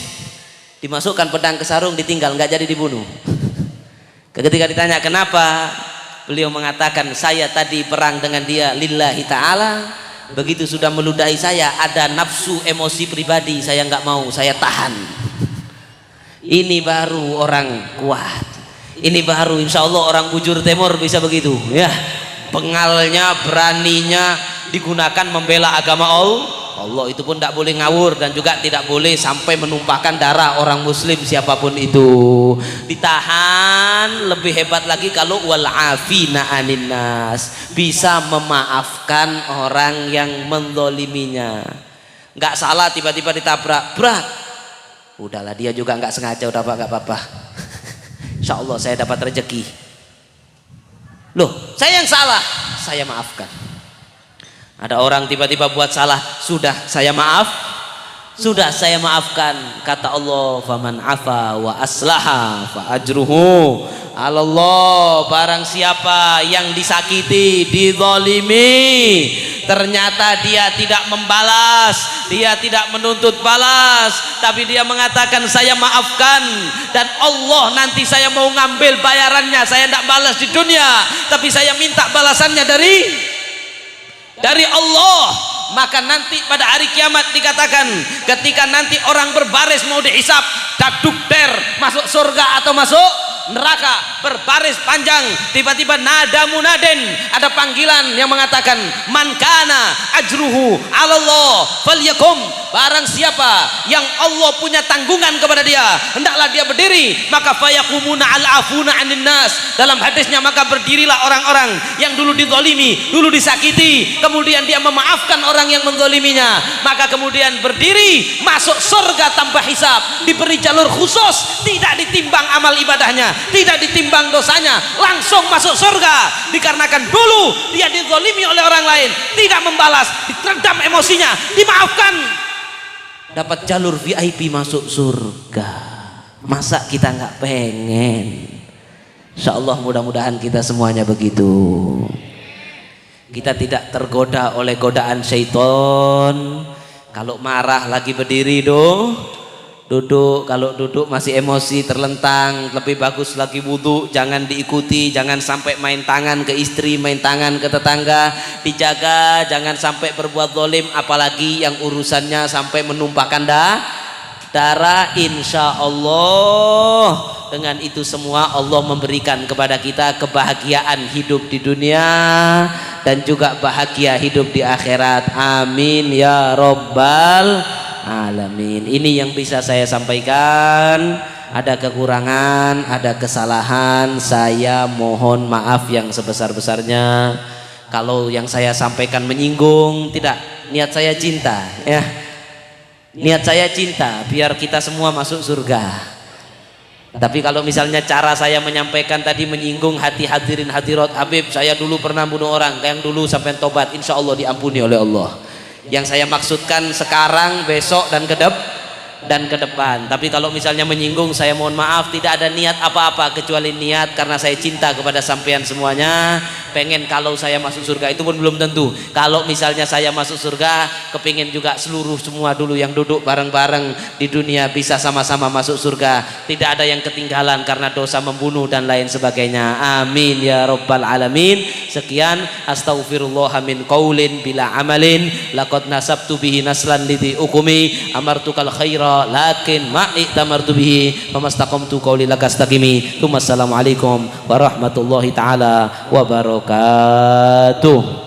dimasukkan pedang ke sarung, ditinggal, nggak jadi dibunuh. Ketika ditanya kenapa, beliau mengatakan, saya tadi perang dengan dia lillahi ta'ala, begitu sudah meludahi saya, ada nafsu emosi pribadi, saya nggak mau, saya tahan. Ini baru orang kuat, ini baru insya Allah orang bujur timur bisa begitu ya. Pengalnya, beraninya digunakan membela agama Allah. Itu pun tidak boleh ngawur, dan juga tidak boleh sampai menumpahkan darah orang muslim siapapun itu. Ditahan. Lebih hebat lagi kalau wal afina anin nas, bisa memaafkan orang yang menzoliminya. Nggak salah tiba-tiba ditabrak, berat, udahlah dia juga nggak sengaja, udah pak, nggak apa-apa. Insya Allah saya dapat rezeki. Loh, saya yang salah, saya maafkan. Ada orang tiba-tiba buat salah, sudah saya maafkan. Kata Allah, faman afa wa aslaha fa ajruhu 'alallah. Barang siapa yang disakiti, dizalimi, ternyata dia tidak membalas, dia tidak menuntut balas, tapi dia mengatakan saya maafkan, dan Allah nanti saya mau ngambil bayarannya, saya tidak balas di dunia, tapi saya minta balasannya dari Allah. Maka nanti pada hari kiamat dikatakan, ketika nanti orang berbaris mau dihisap, daduk der, masuk surga atau masuk neraka, berbaris panjang, tiba-tiba nada munaden, ada panggilan yang mengatakan, man kana ajruhu 'alallah falyakum. Barang siapa yang Allah punya tanggungan kepada dia, hendaklah dia berdiri. Maka fayakumuna al-afuna 'anin nas. Dalam hadisnya, maka berdirilah orang-orang yang dulu dizalimi, dulu disakiti, kemudian dia memaafkan orang yang menzaliminya, maka kemudian berdiri masuk surga tanpa hisab, diberi jalur khusus, tidak ditimbang amal ibadahnya, tidak ditimbang dosanya, langsung masuk surga. Dikarenakan dulu dia dizalimi oleh orang lain, tidak membalas, diterendam emosinya, dimaafkan, dapat jalur VIP masuk surga. Masa kita nggak pengen? Insya Allah mudah-mudahan kita semuanya begitu. Kita tidak tergoda oleh godaan syaitan. Kalau marah lagi berdiri duduk, kalau duduk masih emosi terlentang, lebih bagus lagi wudhu, jangan diikuti, jangan sampai main tangan ke istri, main tangan ke tetangga, dijaga jangan sampai berbuat zalim, apalagi yang urusannya sampai menumpahkan darah. Insya Allah dengan itu semua Allah memberikan kepada kita kebahagiaan hidup di dunia dan juga bahagia hidup di akhirat. Amin ya Rabbal alamin. Ini yang bisa saya sampaikan. Ada kekurangan, ada kesalahan, saya mohon maaf yang sebesar-besarnya. Kalau yang saya sampaikan menyinggung, tidak, niat saya cinta ya. Niat saya cinta biar kita semua masuk surga. Tapi kalau misalnya cara saya menyampaikan tadi menyinggung hati hadirin hadirat Habib, saya dulu pernah bunuh orang, yang dulu sampai tobat, insya Allah diampuni oleh Allah. Yang saya maksudkan sekarang, besok dan ke depan. Tapi kalau misalnya menyinggung, saya mohon maaf, tidak ada niat apa-apa kecuali niat karena saya cinta kepada sampean semuanya. pengen kalau saya masuk surga, itu pun belum tentu. Kalau misalnya saya masuk surga, kepingin juga seluruh semua dulu yang duduk bareng-bareng di dunia bisa sama-sama masuk surga, tidak ada yang ketinggalan karena dosa membunuh dan lain sebagainya. Amin ya rabbal alamin. Sekian, astaghfirullah min qaulin bila amalin laqad nasabtu bihi naslan lidhi ukumi amartukal khaira lakin ma'iktamartu bihi famastaqamtu qauli lakastaqimi. Assalamualaikum warahmatullahi taala wabarakatuh.